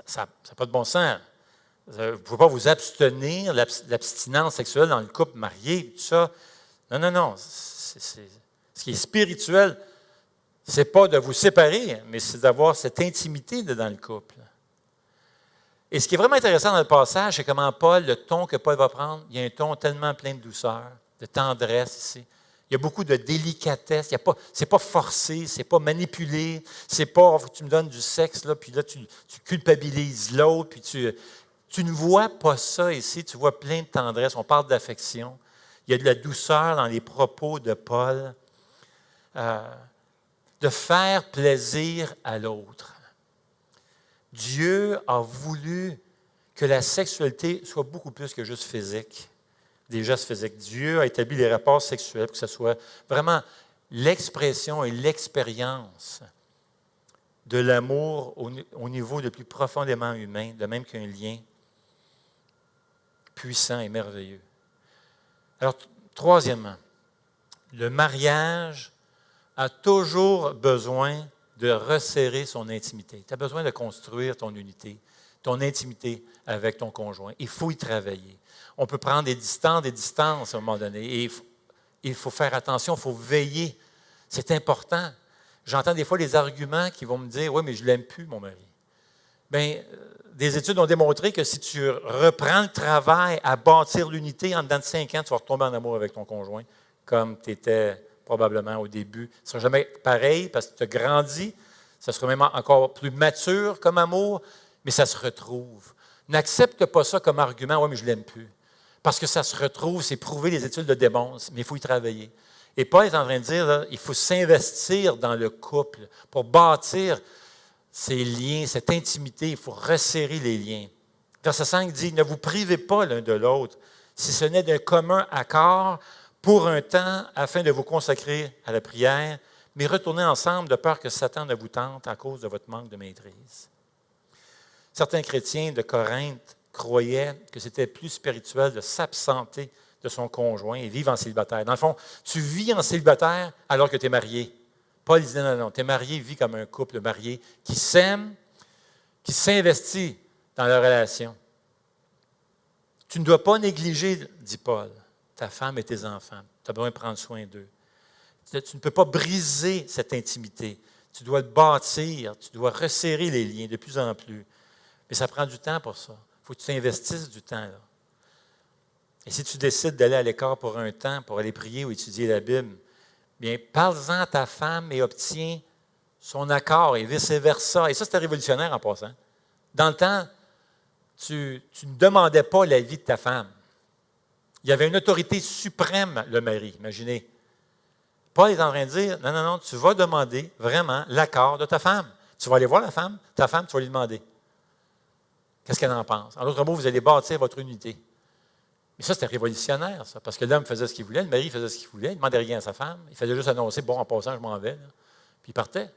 Ça n'a pas de bon sens. Vous ne pouvez pas vous abstenir, l'abstinence sexuelle dans le couple marié, tout ça. Non. Ce qui est spirituel, ce n'est pas de vous séparer, mais c'est d'avoir cette intimité dans le couple. Et ce qui est vraiment intéressant dans le passage, c'est comment Paul, le ton que Paul va prendre, il y a un ton tellement plein de douceur, de tendresse ici. Il y a beaucoup de délicatesse. Ce n'est pas forcé, ce n'est pas manipulé. C'est pas tu me donnes du sexe, là, puis là, tu culpabilises l'autre, puis tu ne vois pas ça ici. Tu vois plein de tendresse. On parle d'affection. Il y a de la douceur dans les propos de Paul. De faire plaisir à l'autre. Dieu a voulu que la sexualité soit beaucoup plus que juste physique. Des gestes physiques. Dieu a établi les rapports sexuels pour que ce soit vraiment l'expression et l'expérience de l'amour au niveau le plus profondément humain, de même qu'un lien puissant et merveilleux. Alors, troisièmement, le mariage a toujours besoin de resserrer son intimité. Tu as besoin de construire ton unité, ton intimité avec ton conjoint. Il faut y travailler. On peut prendre des distances à un moment donné. Et il faut faire attention, il faut veiller. C'est important. J'entends des fois les arguments qui vont me dire « Oui, mais je ne l'aime plus, mon mari. » Bien, des études ont démontré que si tu reprends le travail à bâtir l'unité, en dedans de 5 ans, tu vas retomber en amour avec ton conjoint, comme tu étais probablement au début. Ce ne sera jamais pareil parce que tu as grandi. Ça sera même encore plus mature comme amour, mais ça se retrouve. N'accepte pas ça comme argument « Oui, mais je ne l'aime plus. » Parce que ça se retrouve, c'est prouvé, les études le démontrent, mais il faut y travailler. Et Paul est en train de dire, là, il faut s'investir dans le couple pour bâtir ces liens, cette intimité. Il faut resserrer les liens. Verset 5 dit, ne vous privez pas l'un de l'autre, si ce n'est d'un commun accord pour un temps afin de vous consacrer à la prière, mais retournez ensemble de peur que Satan ne vous tente à cause de votre manque de maîtrise. Certains chrétiens de Corinthe croyaient que c'était plus spirituel de s'absenter de son conjoint et vivre en célibataire. Dans le fond, tu vis en célibataire alors que tu es marié. Paul dit non, non, tu es marié, vis comme un couple marié qui s'aime, qui s'investit dans leur relation. Tu ne dois pas négliger, dit Paul, ta femme et tes enfants. Tu as besoin de prendre soin d'eux. Tu ne peux pas briser cette intimité. Tu dois le bâtir, tu dois resserrer les liens de plus en plus. Mais ça prend du temps pour ça. Il faut que tu t'investisses du temps. Là. Et si tu décides d'aller à l'écart pour un temps, pour aller prier ou étudier la Bible, bien, parle-en à ta femme et obtiens son accord et vice-versa. Et ça, c'était révolutionnaire en passant. Dans le temps, tu ne demandais pas l'avis de ta femme. Il y avait une autorité suprême, le mari, imaginez. Paul est en train de dire, non, non, non, tu vas demander vraiment l'accord de ta femme. Tu vas aller voir ta femme, tu vas lui demander. Qu'est-ce qu'elle en pense? En d'autres mots, vous allez bâtir votre unité. Mais ça, c'était révolutionnaire, ça, parce que l'homme faisait ce qu'il voulait, le mari faisait ce qu'il voulait, il ne demandait rien à sa femme, il faisait juste annoncer, bon, en passant, je m'en vais, là. Puis il partait.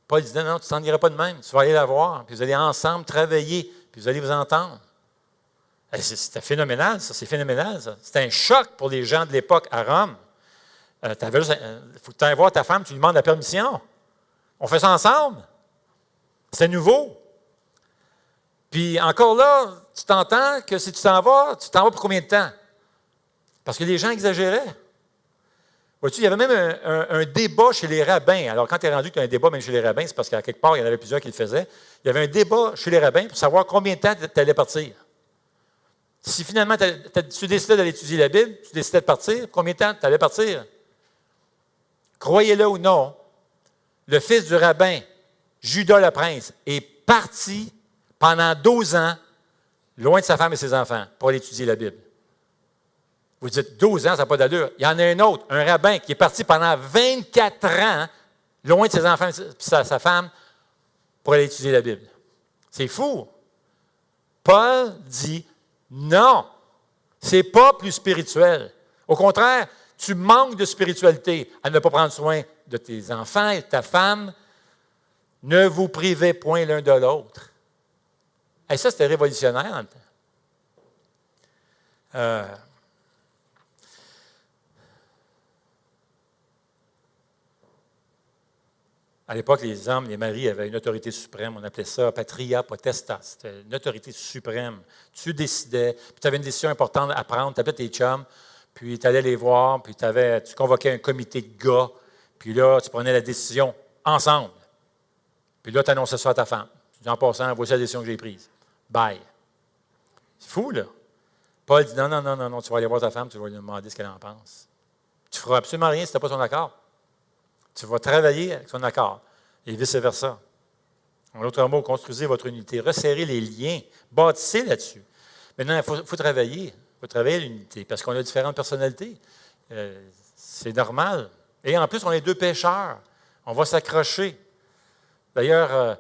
Paul disait, non, tu ne t'en iras pas de même, tu vas aller la voir, puis vous allez ensemble travailler, puis vous allez vous entendre. C'était phénoménal, ça, c'est phénoménal, ça. C'était un choc pour les gens de l'époque à Rome. Il faut que tu ailles voir ta femme, tu lui demandes la permission. On fait ça ensemble. C'est nouveau. Puis encore là, tu t'entends que si tu t'en vas pour combien de temps? Parce que les gens exagéraient. Vois-tu, il y avait même un débat chez les rabbins. Alors, quand tu es rendu que tu as un débat même chez les rabbins, c'est parce qu'à quelque part, il y en avait plusieurs qui le faisaient. Il y avait un débat chez les rabbins pour savoir combien de temps tu allais partir. Si finalement tu décidais d'aller étudier la Bible, tu décidais de partir, combien de temps tu allais partir? Croyez-le ou non, le fils du rabbin, Judas le prince, est parti pendant 12 ans, loin de sa femme et ses enfants, pour aller étudier la Bible. Vous dites, 12 ans, ça n'a pas d'allure. Il y en a un autre, un rabbin, qui est parti pendant 24 ans, loin de ses enfants et sa femme, pour aller étudier la Bible. C'est fou. Paul dit, non, c'est pas plus spirituel. Au contraire, tu manques de spiritualité à ne pas prendre soin de tes enfants et de ta femme. Ne vous privez point l'un de l'autre. Et ça, c'était révolutionnaire en temps. À l'époque, les hommes, les maris avaient une autorité suprême. On appelait ça patria potestas. C'était une autorité suprême. Tu décidais, puis tu avais une décision importante à prendre. Tu appelais tes chums, puis tu allais les voir, puis tu convoquais un comité de gars, puis là, tu prenais la décision ensemble. Puis là, tu annonçais ça à ta femme. Tu dis en passant, voici la décision que j'ai prise. Bye. C'est fou, là. Paul dit non, non, non, non, non, tu vas aller voir ta femme, tu vas lui demander ce qu'elle en pense. Tu ne feras absolument rien si tu n'as pas son accord. Tu vas travailler avec son accord, et vice-versa. En d'autres mots, construisez votre unité, resserrez les liens, bâtissez là-dessus. Maintenant, il faut travailler. Il faut travailler l'unité, parce qu'on a différentes personnalités. C'est normal. Et en plus, on est deux pécheurs. On va s'accrocher. D'ailleurs,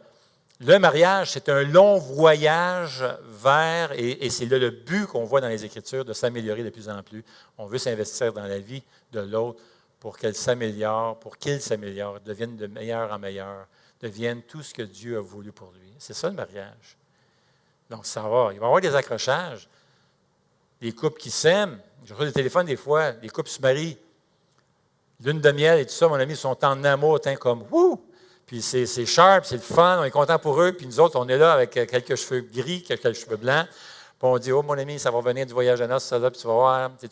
le mariage, c'est un long voyage vers, et c'est là le but qu'on voit dans les Écritures, de s'améliorer de plus en plus. On veut s'investir dans la vie de l'autre pour qu'elle s'améliore, pour qu'il s'améliore, devienne de meilleur en meilleur, devienne tout ce que Dieu a voulu pour lui. C'est ça le mariage. Donc, ça va. Il va y avoir des accrochages. Des couples qui s'aiment. Je reçois des téléphones des fois, des couples se marient. Lune de miel et tout ça, mon ami, ils sont en amour, comme « wouh ». Puis c'est sharp, c'est le fun, on est content pour eux. Puis nous autres, on est là avec quelques cheveux gris, quelques cheveux blancs. Puis on dit, oh mon ami, ça va venir du voyage de noces, ça là, puis tu vas voir. Tu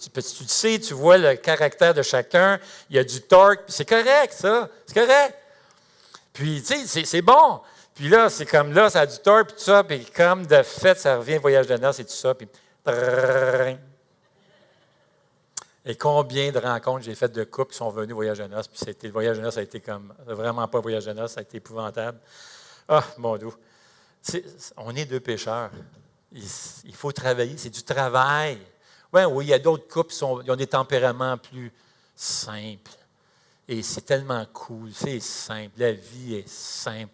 sais, tu vois le caractère de chacun, il y a du torque, puis c'est correct, ça, c'est correct. Puis, tu sais, c'est bon. Puis là, c'est comme là, ça a du torque, puis tout ça, puis comme de fait, ça revient au voyage de noces et tout ça, puis... Et combien de rencontres j'ai faites de couples qui sont venus au voyage de noces, puis le voyage de noces a été comme, vraiment pas un voyage de noces, ça a été épouvantable. Ah, mon Dieu. On est deux pécheurs. Il faut travailler, c'est du travail. Ouais, oui, il y a d'autres couples qui ont des tempéraments plus simples. Et c'est tellement cool, c'est simple, la vie est simple.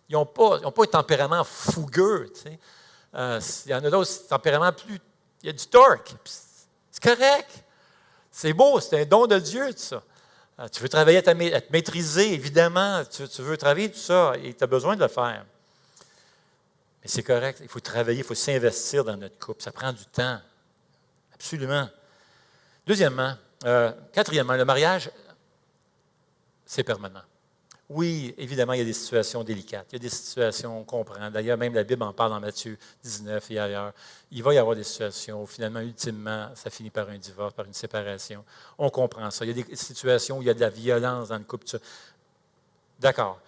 Ils n'ont pas un tempérament fougueux. Tu sais. Il y en a d'autres tempéraments plus... Il y a du torque. C'est correct. C'est beau, c'est un don de Dieu, tout ça. Tu veux travailler à te maîtriser, évidemment. Tu veux travailler tout ça et tu as besoin de le faire. Mais c'est correct, il faut travailler, il faut s'investir dans notre couple. Ça prend du temps. Absolument. Deuxièmement, quatrièmement, le mariage, c'est permanent. Oui, évidemment, il y a des situations délicates. Il y a des situations, on comprend. D'ailleurs, même la Bible en parle dans Matthieu 19 et ailleurs. Il va y avoir des situations où, finalement, ultimement, ça finit par un divorce, par une séparation. On comprend ça. Il y a des situations où il y a de la violence dans le couple. D'accord.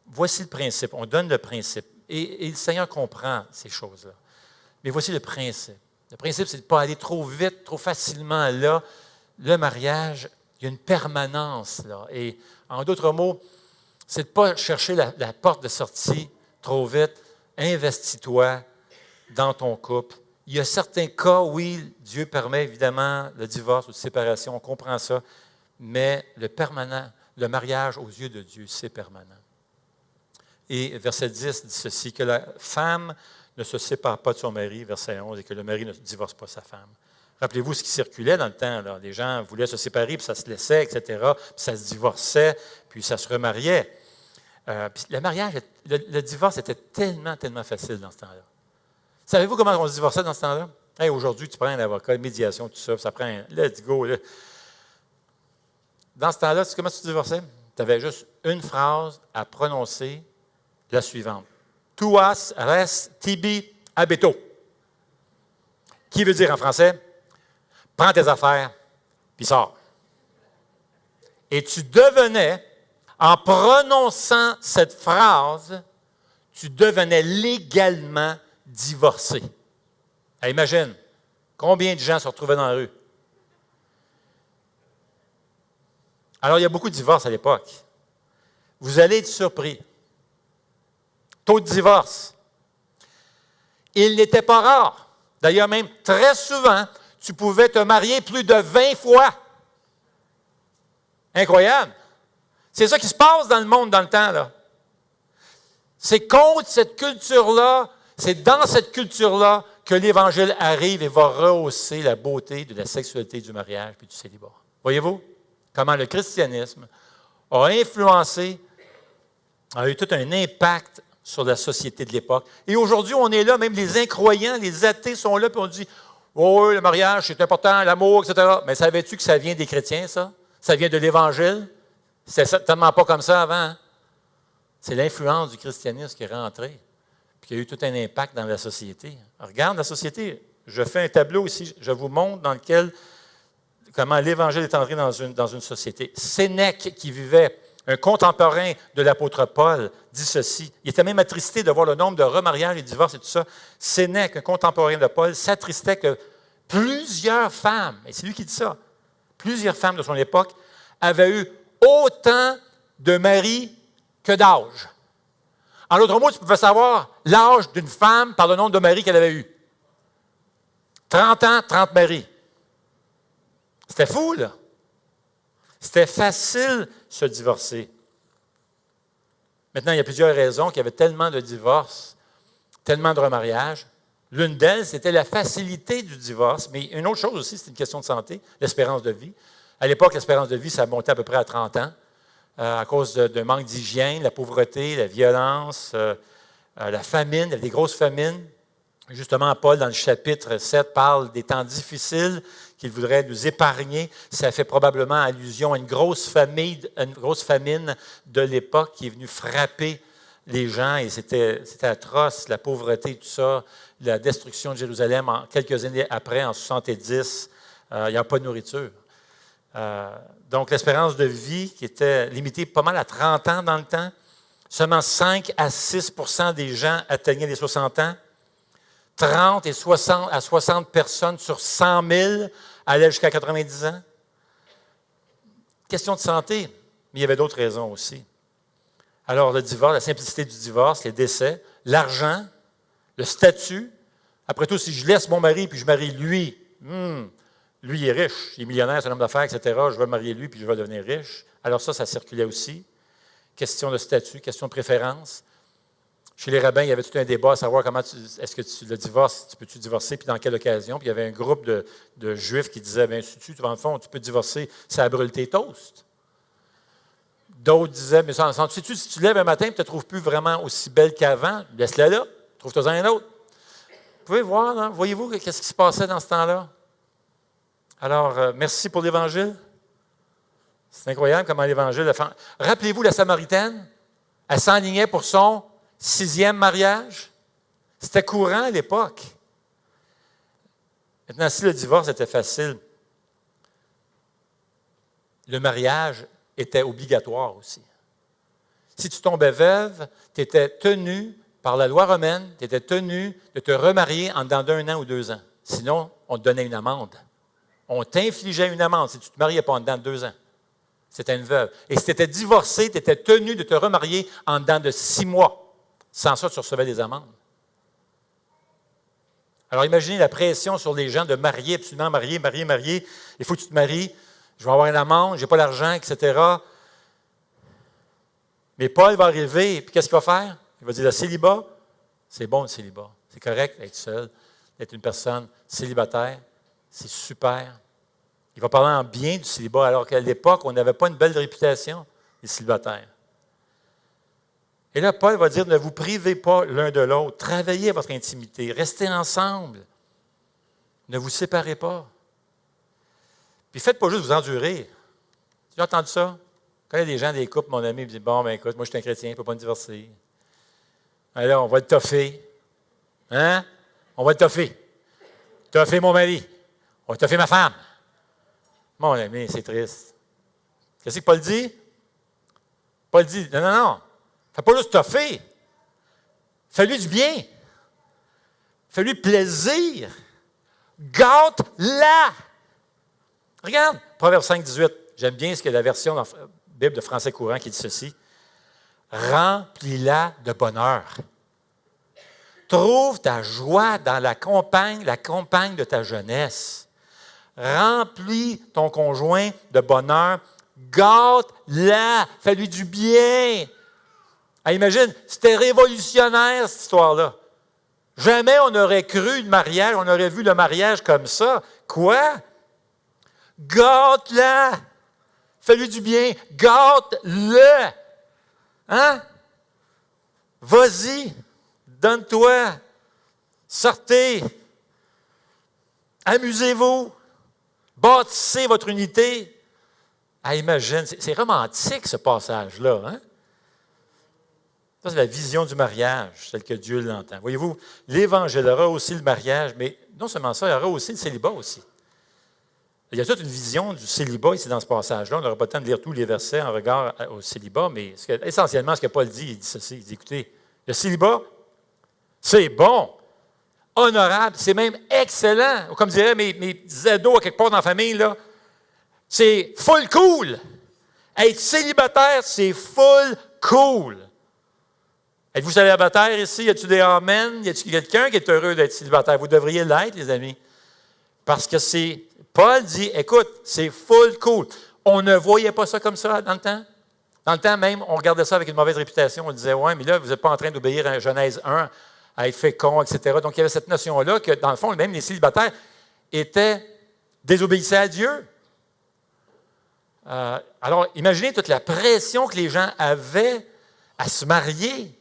Voici le principe. On donne le principe. Et le Seigneur comprend ces choses-là. Mais voici le principe. Le principe, c'est de ne pas aller trop vite, trop facilement là. Le mariage, il y a une permanence là. Et en d'autres mots, c'est de ne pas chercher la porte de sortie trop vite. Investis-toi dans ton couple. Il y a certains cas, oui, Dieu permet évidemment le divorce ou la séparation, on comprend ça, mais le permanent, le mariage aux yeux de Dieu, c'est permanent. Et verset 10 dit ceci, que la femme ne se sépare pas de son mari, verset 11, et que le mari ne divorce pas sa femme. Rappelez-vous ce qui circulait dans le temps. Là. Les gens voulaient se séparer, puis ça se laissait, etc., puis ça se divorçait, puis ça se remariait. Puis le mariage, le divorce était tellement, tellement facile dans ce temps-là. Savez-vous comment on se divorçait dans ce temps-là? Hey, aujourd'hui, tu prends un avocat, une médiation, tout ça, ça prend un let's go. Là. Dans ce temps-là, tu sais comment tu te divorçais? Tu avais juste une phrase à prononcer, la suivante. Tuas res tibi habeto. Qui veut dire en français? Prends tes affaires, puis sors. Et tu devenais, en prononçant cette phrase, tu devenais légalement divorcé. Alors, imagine, combien de gens se retrouvaient dans la rue? Alors, il y a beaucoup de divorces à l'époque. Vous allez être surpris. Taux de divorce. Il n'était pas rare. D'ailleurs, même très souvent, tu pouvais te marier plus de 20 fois. Incroyable. C'est ça qui se passe dans le monde dans le temps, là. C'est contre cette culture-là, c'est dans cette culture-là que l'Évangile arrive et va rehausser la beauté de la sexualité du mariage et du célibat. Voyez-vous comment le christianisme a influencé, a eu tout un impact sur la société de l'époque. Et aujourd'hui, on est là, même les incroyants, les athées sont là, puis on dit « Oh, le mariage, c'est important, l'amour, etc. » Mais savais-tu que ça vient des chrétiens, ça? Ça vient de l'Évangile? C'était certainement pas comme ça avant. Hein? C'est l'influence du christianisme qui est rentrée, puis qui a eu tout un impact dans la société. Regarde la société. Je fais un tableau ici, je vous montre dans lequel, comment l'Évangile est entré dans une société. Sénèque, qui vivait, un contemporain de l'apôtre Paul, dit ceci. Il était même attristé de voir le nombre de remariages et divorces et tout ça. Sénèque, un contemporain de Paul, s'attristait que plusieurs femmes, et c'est lui qui dit ça, plusieurs femmes de son époque avaient eu autant de maris que d'âge. En d'autres mots, tu pouvais savoir l'âge d'une femme par le nombre de maris qu'elle avait eu. 30 ans, 30 maris. C'était fou, là. C'était facile de se divorcer. Maintenant, il y a plusieurs raisons qu'il y avait tellement de divorces, tellement de remariages. L'une d'elles, c'était la facilité du divorce, mais une autre chose aussi, c'est une question de santé, l'espérance de vie. À l'époque, l'espérance de vie, ça montait à peu près à 30 ans, à cause d'un manque d'hygiène, la pauvreté, la violence, la famine, il y avait des grosses famines. Justement, Paul, dans le chapitre 7, parle des temps difficiles qu'il voudrait nous épargner. Ça fait probablement allusion à une grosse famine de l'époque qui est venue frapper les gens, et c'était atroce, la pauvreté, tout ça, la destruction de Jérusalem quelques années après, en 70, il n'y a pas de nourriture. Donc, l'espérance de vie qui était limitée pas mal à 30 ans dans le temps, seulement 5 à 6 % des gens atteignaient les 60 ans. 30 à 60 personnes sur 100 000 allaient jusqu'à 90 ans. Question de santé, mais il y avait d'autres raisons aussi. Alors, le divorce, la simplicité du divorce, les décès, l'argent, le statut. Après tout, si je laisse mon mari puis je marie lui, lui il est riche, il est millionnaire, c'est un homme d'affaires, etc., je vais marier lui puis je vais devenir riche. Alors ça circulait aussi. Question de statut, question de préférence. Chez les rabbins, il y avait tout un débat à savoir comment est-ce que le divorce, tu peux-tu divorcer, puis dans quelle occasion. Puis il y avait un groupe de Juifs qui disaient, bien, si dans le fond, tu peux divorcer, ça brûle tes toasts. D'autres disaient, mais sais-tu, si tu lèves un matin et tu ne te trouves plus vraiment aussi belle qu'avant, laisse-la là, trouve-toi un autre. Vous pouvez voir, hein? Voyez-vous qu'est-ce qui se passait dans ce temps-là? Alors, merci pour l'Évangile. C'est incroyable comment l'Évangile... Rappelez-vous la Samaritaine, elle s'enlignait pour son 6e mariage. C'était courant à l'époque. Maintenant, si le divorce était facile, le mariage était obligatoire aussi. Si tu tombais veuve, tu étais tenu, par la loi romaine, tu étais tenu de te remarier en dedans d'1 an ou 2 ans. Sinon, on te donnait une amende. On t'infligeait une amende si tu ne te mariais pas en dedans de 2 ans. C'était une veuve. Et si tu étais divorcé, tu étais tenu de te remarier en dedans de 6 mois. Sans ça, tu recevais des amendes. Alors, imaginez la pression sur les gens de marier, absolument marier. Il faut que tu te maries. Je vais avoir une amende, je n'ai pas l'argent, etc. Mais Paul va arriver, puis qu'est-ce qu'il va faire? Il va dire, le célibat, c'est bon le célibat. C'est correct d'être seul, d'être une personne célibataire. C'est super. Il va parler en bien du célibat, alors qu'à l'époque, on n'avait pas une belle réputation, les célibataires. Et là, Paul va dire, ne vous privez pas l'un de l'autre. Travaillez votre intimité. Restez ensemble. Ne vous séparez pas. Puis faites pas juste vous endurer. Tu as entendu ça? Quand il y a des gens des couples, mon ami, ils me disent, bon, ben écoute, moi je suis un chrétien, je ne peux pas me divorcer. Alors, on va le toffer. Hein? On va le toffer. Toffer mon mari. On va toffer ma femme. Mon ami, c'est triste. Qu'est-ce que Paul dit? Paul dit, non. Fais pas juste toffer. Fais-lui du bien. Fais-lui plaisir. Gâte-la. Regarde, Proverbe 5, 18. J'aime bien ce que la version dans la Bible de français courant qui dit ceci. Remplis-la de bonheur. Trouve ta joie dans la compagne de ta jeunesse. Remplis ton conjoint de bonheur. Gâte-la. Fais-lui du bien. Ah, imagine, c'était révolutionnaire cette histoire-là. Jamais on n'aurait cru le mariage, on aurait vu le mariage comme ça. Quoi? Gâte-la! Fais-lui du bien, gâte-le! Hein? Vas-y, donne-toi, sortez, amusez-vous, bâtissez votre unité. Ah, imagine, c'est romantique ce passage-là, hein? Ça, c'est la vision du mariage, telle que Dieu l'entend. Voyez-vous, l'Évangile aura aussi le mariage, mais non seulement ça, il y aura aussi le célibat aussi. Il y a toute une vision du célibat ici dans ce passage-là. On n'aura pas le temps de lire tous les versets en regard au célibat, mais essentiellement, ce que Paul dit, il dit ceci. Il dit, écoutez, le célibat, c'est bon, honorable, c'est même excellent. Ou comme diraient mes ados à quelque part dans la famille, là, c'est full cool. Être célibataire, c'est full cool. Êtes-vous célibataire ici? Y a-t-il des amen? Y a-t-il quelqu'un qui est heureux d'être célibataire? Vous devriez l'être, les amis. Parce que Paul dit, écoute, c'est full cool. On ne voyait pas ça comme ça dans le temps. Dans le temps même, on regardait ça avec une mauvaise réputation. On disait, ouais, mais là, vous n'êtes pas en train d'obéir à Genèse 1, à être fécond, etc. Donc, il y avait cette notion-là que, dans le fond, même les célibataires désobéissaient à Dieu. Alors, imaginez toute la pression que les gens avaient à se marier.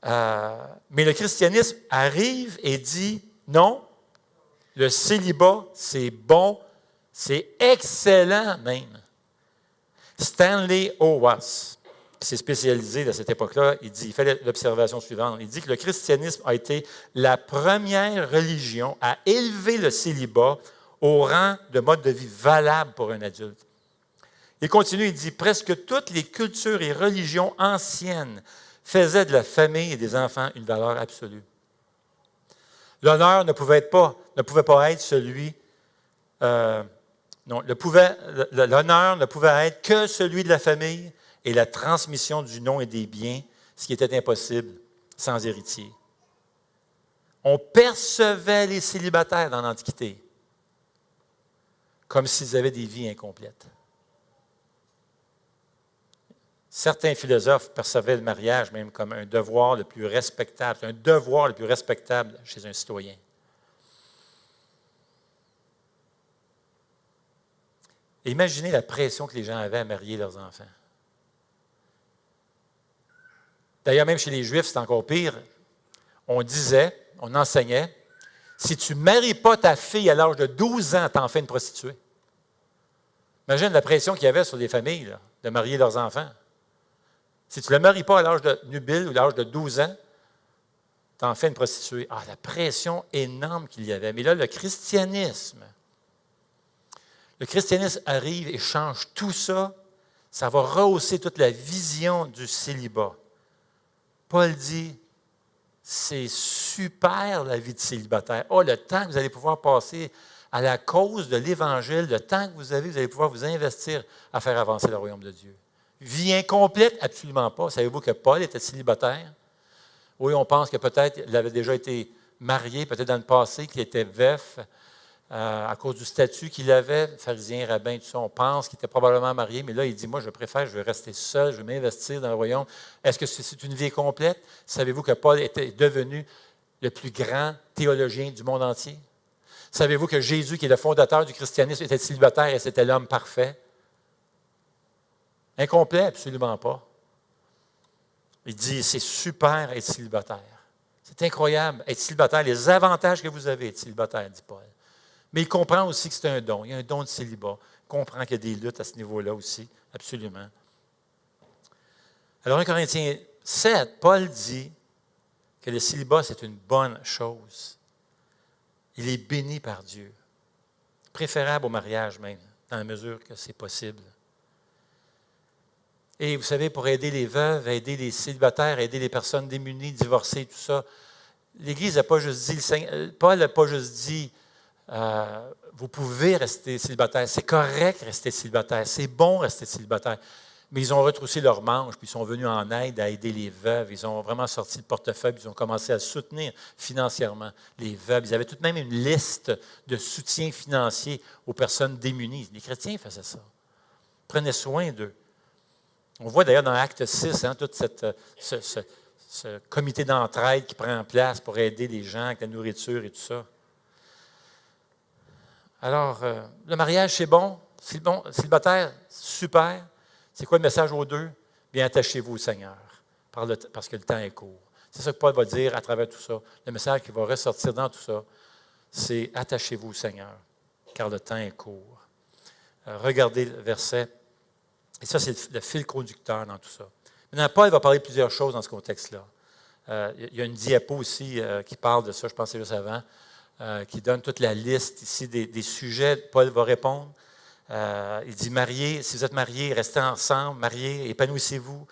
Mais le christianisme arrive et dit non, le célibat, c'est bon, c'est excellent même. Stanley Owas, qui s'est spécialisé à cette époque-là, il fait l'observation suivante. Il dit que le christianisme a été la première religion à élever le célibat au rang de mode de vie valable pour un adulte. Il continue, il dit, presque toutes les cultures et religions anciennes faisaient de la famille et des enfants une valeur absolue. L'honneur ne pouvait pas être celui... l'honneur ne pouvait être que celui de la famille et la transmission du nom et des biens, ce qui était impossible sans héritier. On percevait les célibataires dans l'Antiquité comme s'ils avaient des vies incomplètes. Certains philosophes percevaient le mariage même comme un devoir le plus respectable. C'est un devoir le plus respectable chez un citoyen. Et imaginez la pression que les gens avaient à marier leurs enfants. D'ailleurs, même chez les Juifs, c'est encore pire. On enseignait, si tu ne maries pas ta fille à l'âge de 12 ans, t'en fais une prostituée. Imagine la pression qu'il y avait sur les familles là, de marier leurs enfants. Si tu ne le maries pas à l'âge de nubile ou à l'âge de 12 ans, tu en fais une prostituée. Ah, la pression énorme qu'il y avait. Mais là, le christianisme arrive et change tout ça. Ça va rehausser toute la vision du célibat. Paul dit, c'est super la vie de célibataire. Oh, le temps que vous allez pouvoir passer à la cause de l'Évangile, le temps que vous allez pouvoir vous investir à faire avancer le royaume de Dieu. Vie incomplète? Absolument pas. Savez-vous que Paul était célibataire? Oui, on pense que peut-être il avait déjà été marié, peut-être dans le passé, qu'il était veuf à cause du statut qu'il avait, pharisien, rabbin, tout ça. On pense qu'il était probablement marié, mais là, il dit, moi, je veux rester seul, je veux m'investir dans le royaume. Est-ce que c'est une vie complète? Savez-vous que Paul était devenu le plus grand théologien du monde entier? Savez-vous que Jésus, qui est le fondateur du christianisme, était célibataire et c'était l'homme parfait? Incomplet? Absolument pas. Il dit, c'est super être célibataire. C'est incroyable, être célibataire, les avantages que vous avez, être célibataire, dit Paul. Mais il comprend aussi que c'est un don. Il y a un don de célibat. Il comprend qu'il y a des luttes à ce niveau-là aussi, absolument. Alors, 1 Corinthiens 7, Paul dit que le célibat, c'est une bonne chose. Il est béni par Dieu. Préférable au mariage même, dans la mesure que c'est possible. Et vous savez, pour aider les veuves, aider les célibataires, aider les personnes démunies, divorcées, tout ça, l'Église n'a pas juste dit, Paul n'a pas juste dit, vous pouvez rester célibataire, c'est correct rester célibataire, c'est bon rester célibataire. Mais ils ont retroussé leurs manches, puis ils sont venus en aide à aider les veuves. Ils ont vraiment sorti le portefeuille, puis ils ont commencé à soutenir financièrement les veuves. Ils avaient tout de même une liste de soutien financier aux personnes démunies. Les chrétiens faisaient ça. Ils prenaient soin d'eux. On voit d'ailleurs dans Acte 6, tout ce comité d'entraide qui prend en place pour aider les gens avec la nourriture et tout ça. Alors, le mariage, c'est bon. Célibataire, super. C'est quoi le message aux deux? Bien, attachez-vous au Seigneur, parce que le temps est court. C'est ça que Paul va dire à travers tout ça. Le message qui va ressortir dans tout ça, c'est attachez-vous au Seigneur, car le temps est court. Regardez le verset. Et ça, c'est le fil conducteur dans tout ça. Maintenant, Paul va parler de plusieurs choses dans ce contexte-là. Il y a une diapo aussi qui parle de ça, je pense que c'est juste avant, qui donne toute la liste ici des sujets. Paul va répondre. Il dit, mariés, si vous êtes mariés, restez ensemble, mariés, épanouissez-vous.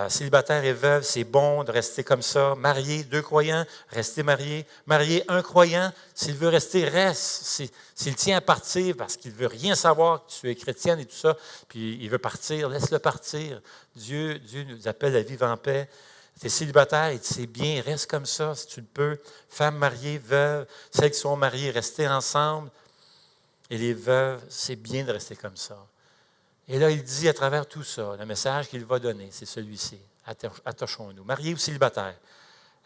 Célibataire et veuve, c'est bon de rester comme ça. Mariés, 2 croyants, restez mariés. Marié, 1 croyant, s'il veut rester, reste. S'il tient à partir parce qu'il ne veut rien savoir que tu es chrétienne et tout ça, puis il veut partir, laisse-le partir. Dieu nous appelle à vivre en paix. Tu es célibataire, il dit, c'est bien, reste comme ça si tu le peux. Femmes mariées, veuves, celles qui sont mariées, restez ensemble. Et les veuves, c'est bien de rester comme ça. Et là, il dit à travers tout ça, le message qu'il va donner, c'est celui-ci. Attachons-nous. Mariés ou célibataires,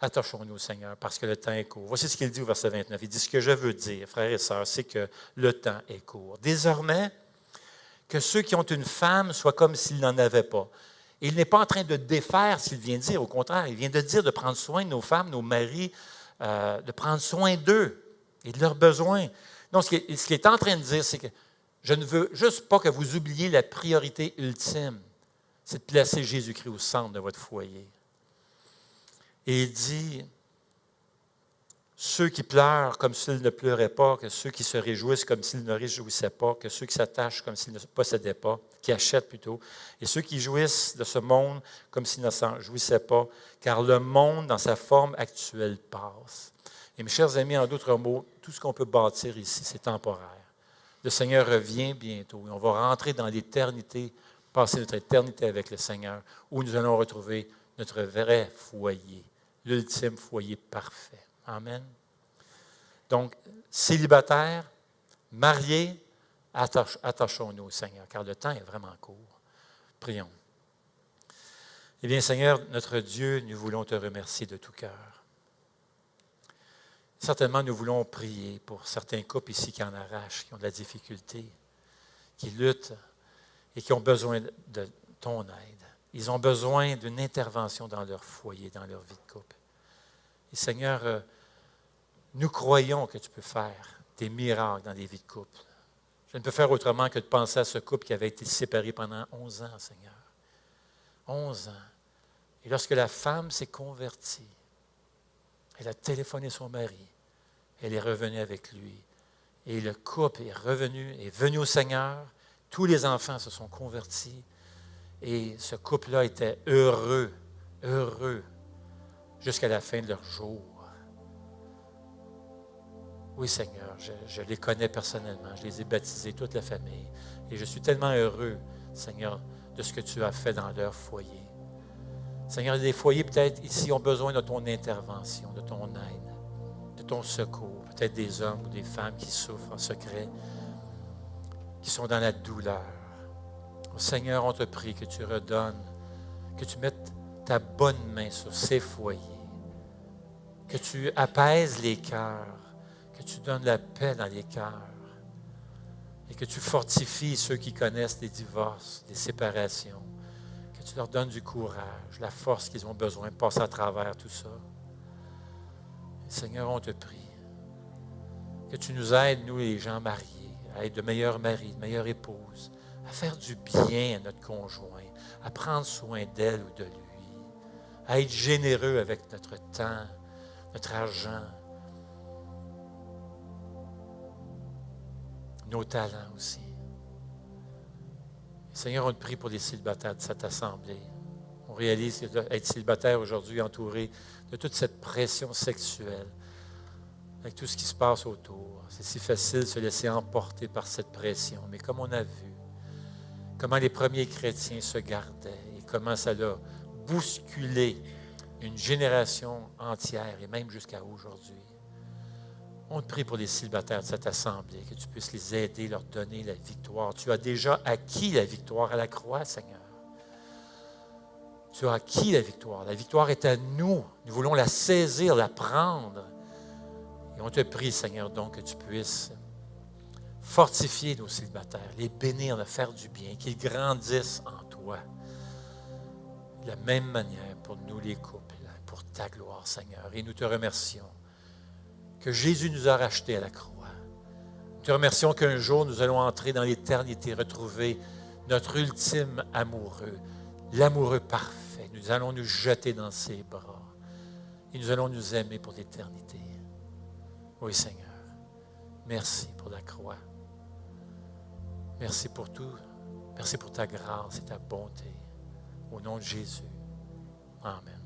attachons-nous au Seigneur parce que le temps est court. Voici ce qu'il dit au verset 29. Il dit, ce que je veux dire, frères et sœurs, c'est que le temps est court. Désormais, que ceux qui ont une femme soient comme s'ils n'en avaient pas. Et il n'est pas en train de défaire ce qu'il vient de dire. Au contraire, il vient de dire de prendre soin de nos femmes, nos maris, de prendre soin d'eux et de leurs besoins. Non, ce qu'il est en train de dire, c'est que je ne veux juste pas que vous oubliez la priorité ultime, c'est de placer Jésus-Christ au centre de votre foyer. Et il dit, ceux qui pleurent comme s'ils ne pleuraient pas, que ceux qui se réjouissent comme s'ils ne réjouissaient pas, que ceux qui s'attachent comme s'ils ne possédaient pas, qui achètent plutôt, et ceux qui jouissent de ce monde comme s'ils ne s'en jouissaient pas, car le monde, dans sa forme actuelle, passe. Et mes chers amis, en d'autres mots, tout ce qu'on peut bâtir ici, c'est temporaire. Le Seigneur revient bientôt et on va rentrer dans l'éternité, passer notre éternité avec le Seigneur, où nous allons retrouver notre vrai foyer, l'ultime foyer parfait. Amen. Donc, célibataires, mariés, attachons-nous au Seigneur, car le temps est vraiment court. Prions. Eh bien, Seigneur, notre Dieu, nous voulons te remercier de tout cœur. Certainement, nous voulons prier pour certains couples ici qui en arrachent, qui ont de la difficulté, qui luttent et qui ont besoin de ton aide. Ils ont besoin d'une intervention dans leur foyer, dans leur vie de couple. Et Seigneur, nous croyons que tu peux faire des miracles dans des vies de couple. Je ne peux faire autrement que de penser à ce couple qui avait été séparé pendant 11 ans, Seigneur. 11 ans. Et lorsque la femme s'est convertie, elle a téléphoné son mari. Elle est revenue avec lui. Et le couple est venu au Seigneur. Tous les enfants se sont convertis. Et ce couple-là était heureux, jusqu'à la fin de leur jour. Oui, Seigneur, je les connais personnellement. Je les ai baptisés, toute la famille. Et je suis tellement heureux, Seigneur, de ce que tu as fait dans leur foyer. Seigneur, des foyers peut-être ici ont besoin de ton intervention, de ton aide, de ton secours. Peut-être des hommes ou des femmes qui souffrent en secret, qui sont dans la douleur. Oh, Seigneur, on te prie que tu redonnes, que tu mettes ta bonne main sur ces foyers, que tu apaises les cœurs, que tu donnes la paix dans les cœurs et que tu fortifies ceux qui connaissent des divorces, des séparations, que tu leur donnes du courage, la force qu'ils ont besoin de passer à travers tout ça. Et Seigneur, on te prie que tu nous aides, nous les gens mariés, à être de meilleurs maris, de meilleures épouses, à faire du bien à notre conjoint, à prendre soin d'elle ou de lui, à être généreux avec notre temps, notre argent, nos talents aussi. Seigneur, on te prie pour les célibataires de cette assemblée. On réalise qu'être célibataire aujourd'hui, entouré de toute cette pression sexuelle, avec tout ce qui se passe autour. C'est si facile de se laisser emporter par cette pression. Mais comme on a vu, comment les premiers chrétiens se gardaient et comment ça a bousculé une génération entière et même jusqu'à aujourd'hui. On te prie pour les célibataires de cette assemblée, que tu puisses les aider, leur donner la victoire. Tu as déjà acquis la victoire à la croix, Seigneur. Tu as acquis la victoire. La victoire est à nous. Nous voulons la saisir, la prendre. Et on te prie, Seigneur, donc que tu puisses fortifier nos célibataires, les bénir, leur faire du bien, qu'ils grandissent en toi. De la même manière pour nous les couples, pour ta gloire, Seigneur. Et nous te remercions que Jésus nous a rachetés à la croix. Nous te remercions qu'un jour nous allons entrer dans l'éternité, retrouver notre ultime amoureux, l'amoureux parfait. Nous allons nous jeter dans ses bras et nous allons nous aimer pour l'éternité. Oui, Seigneur. Merci pour la croix. Merci pour tout. Merci pour ta grâce et ta bonté. Au nom de Jésus. Amen.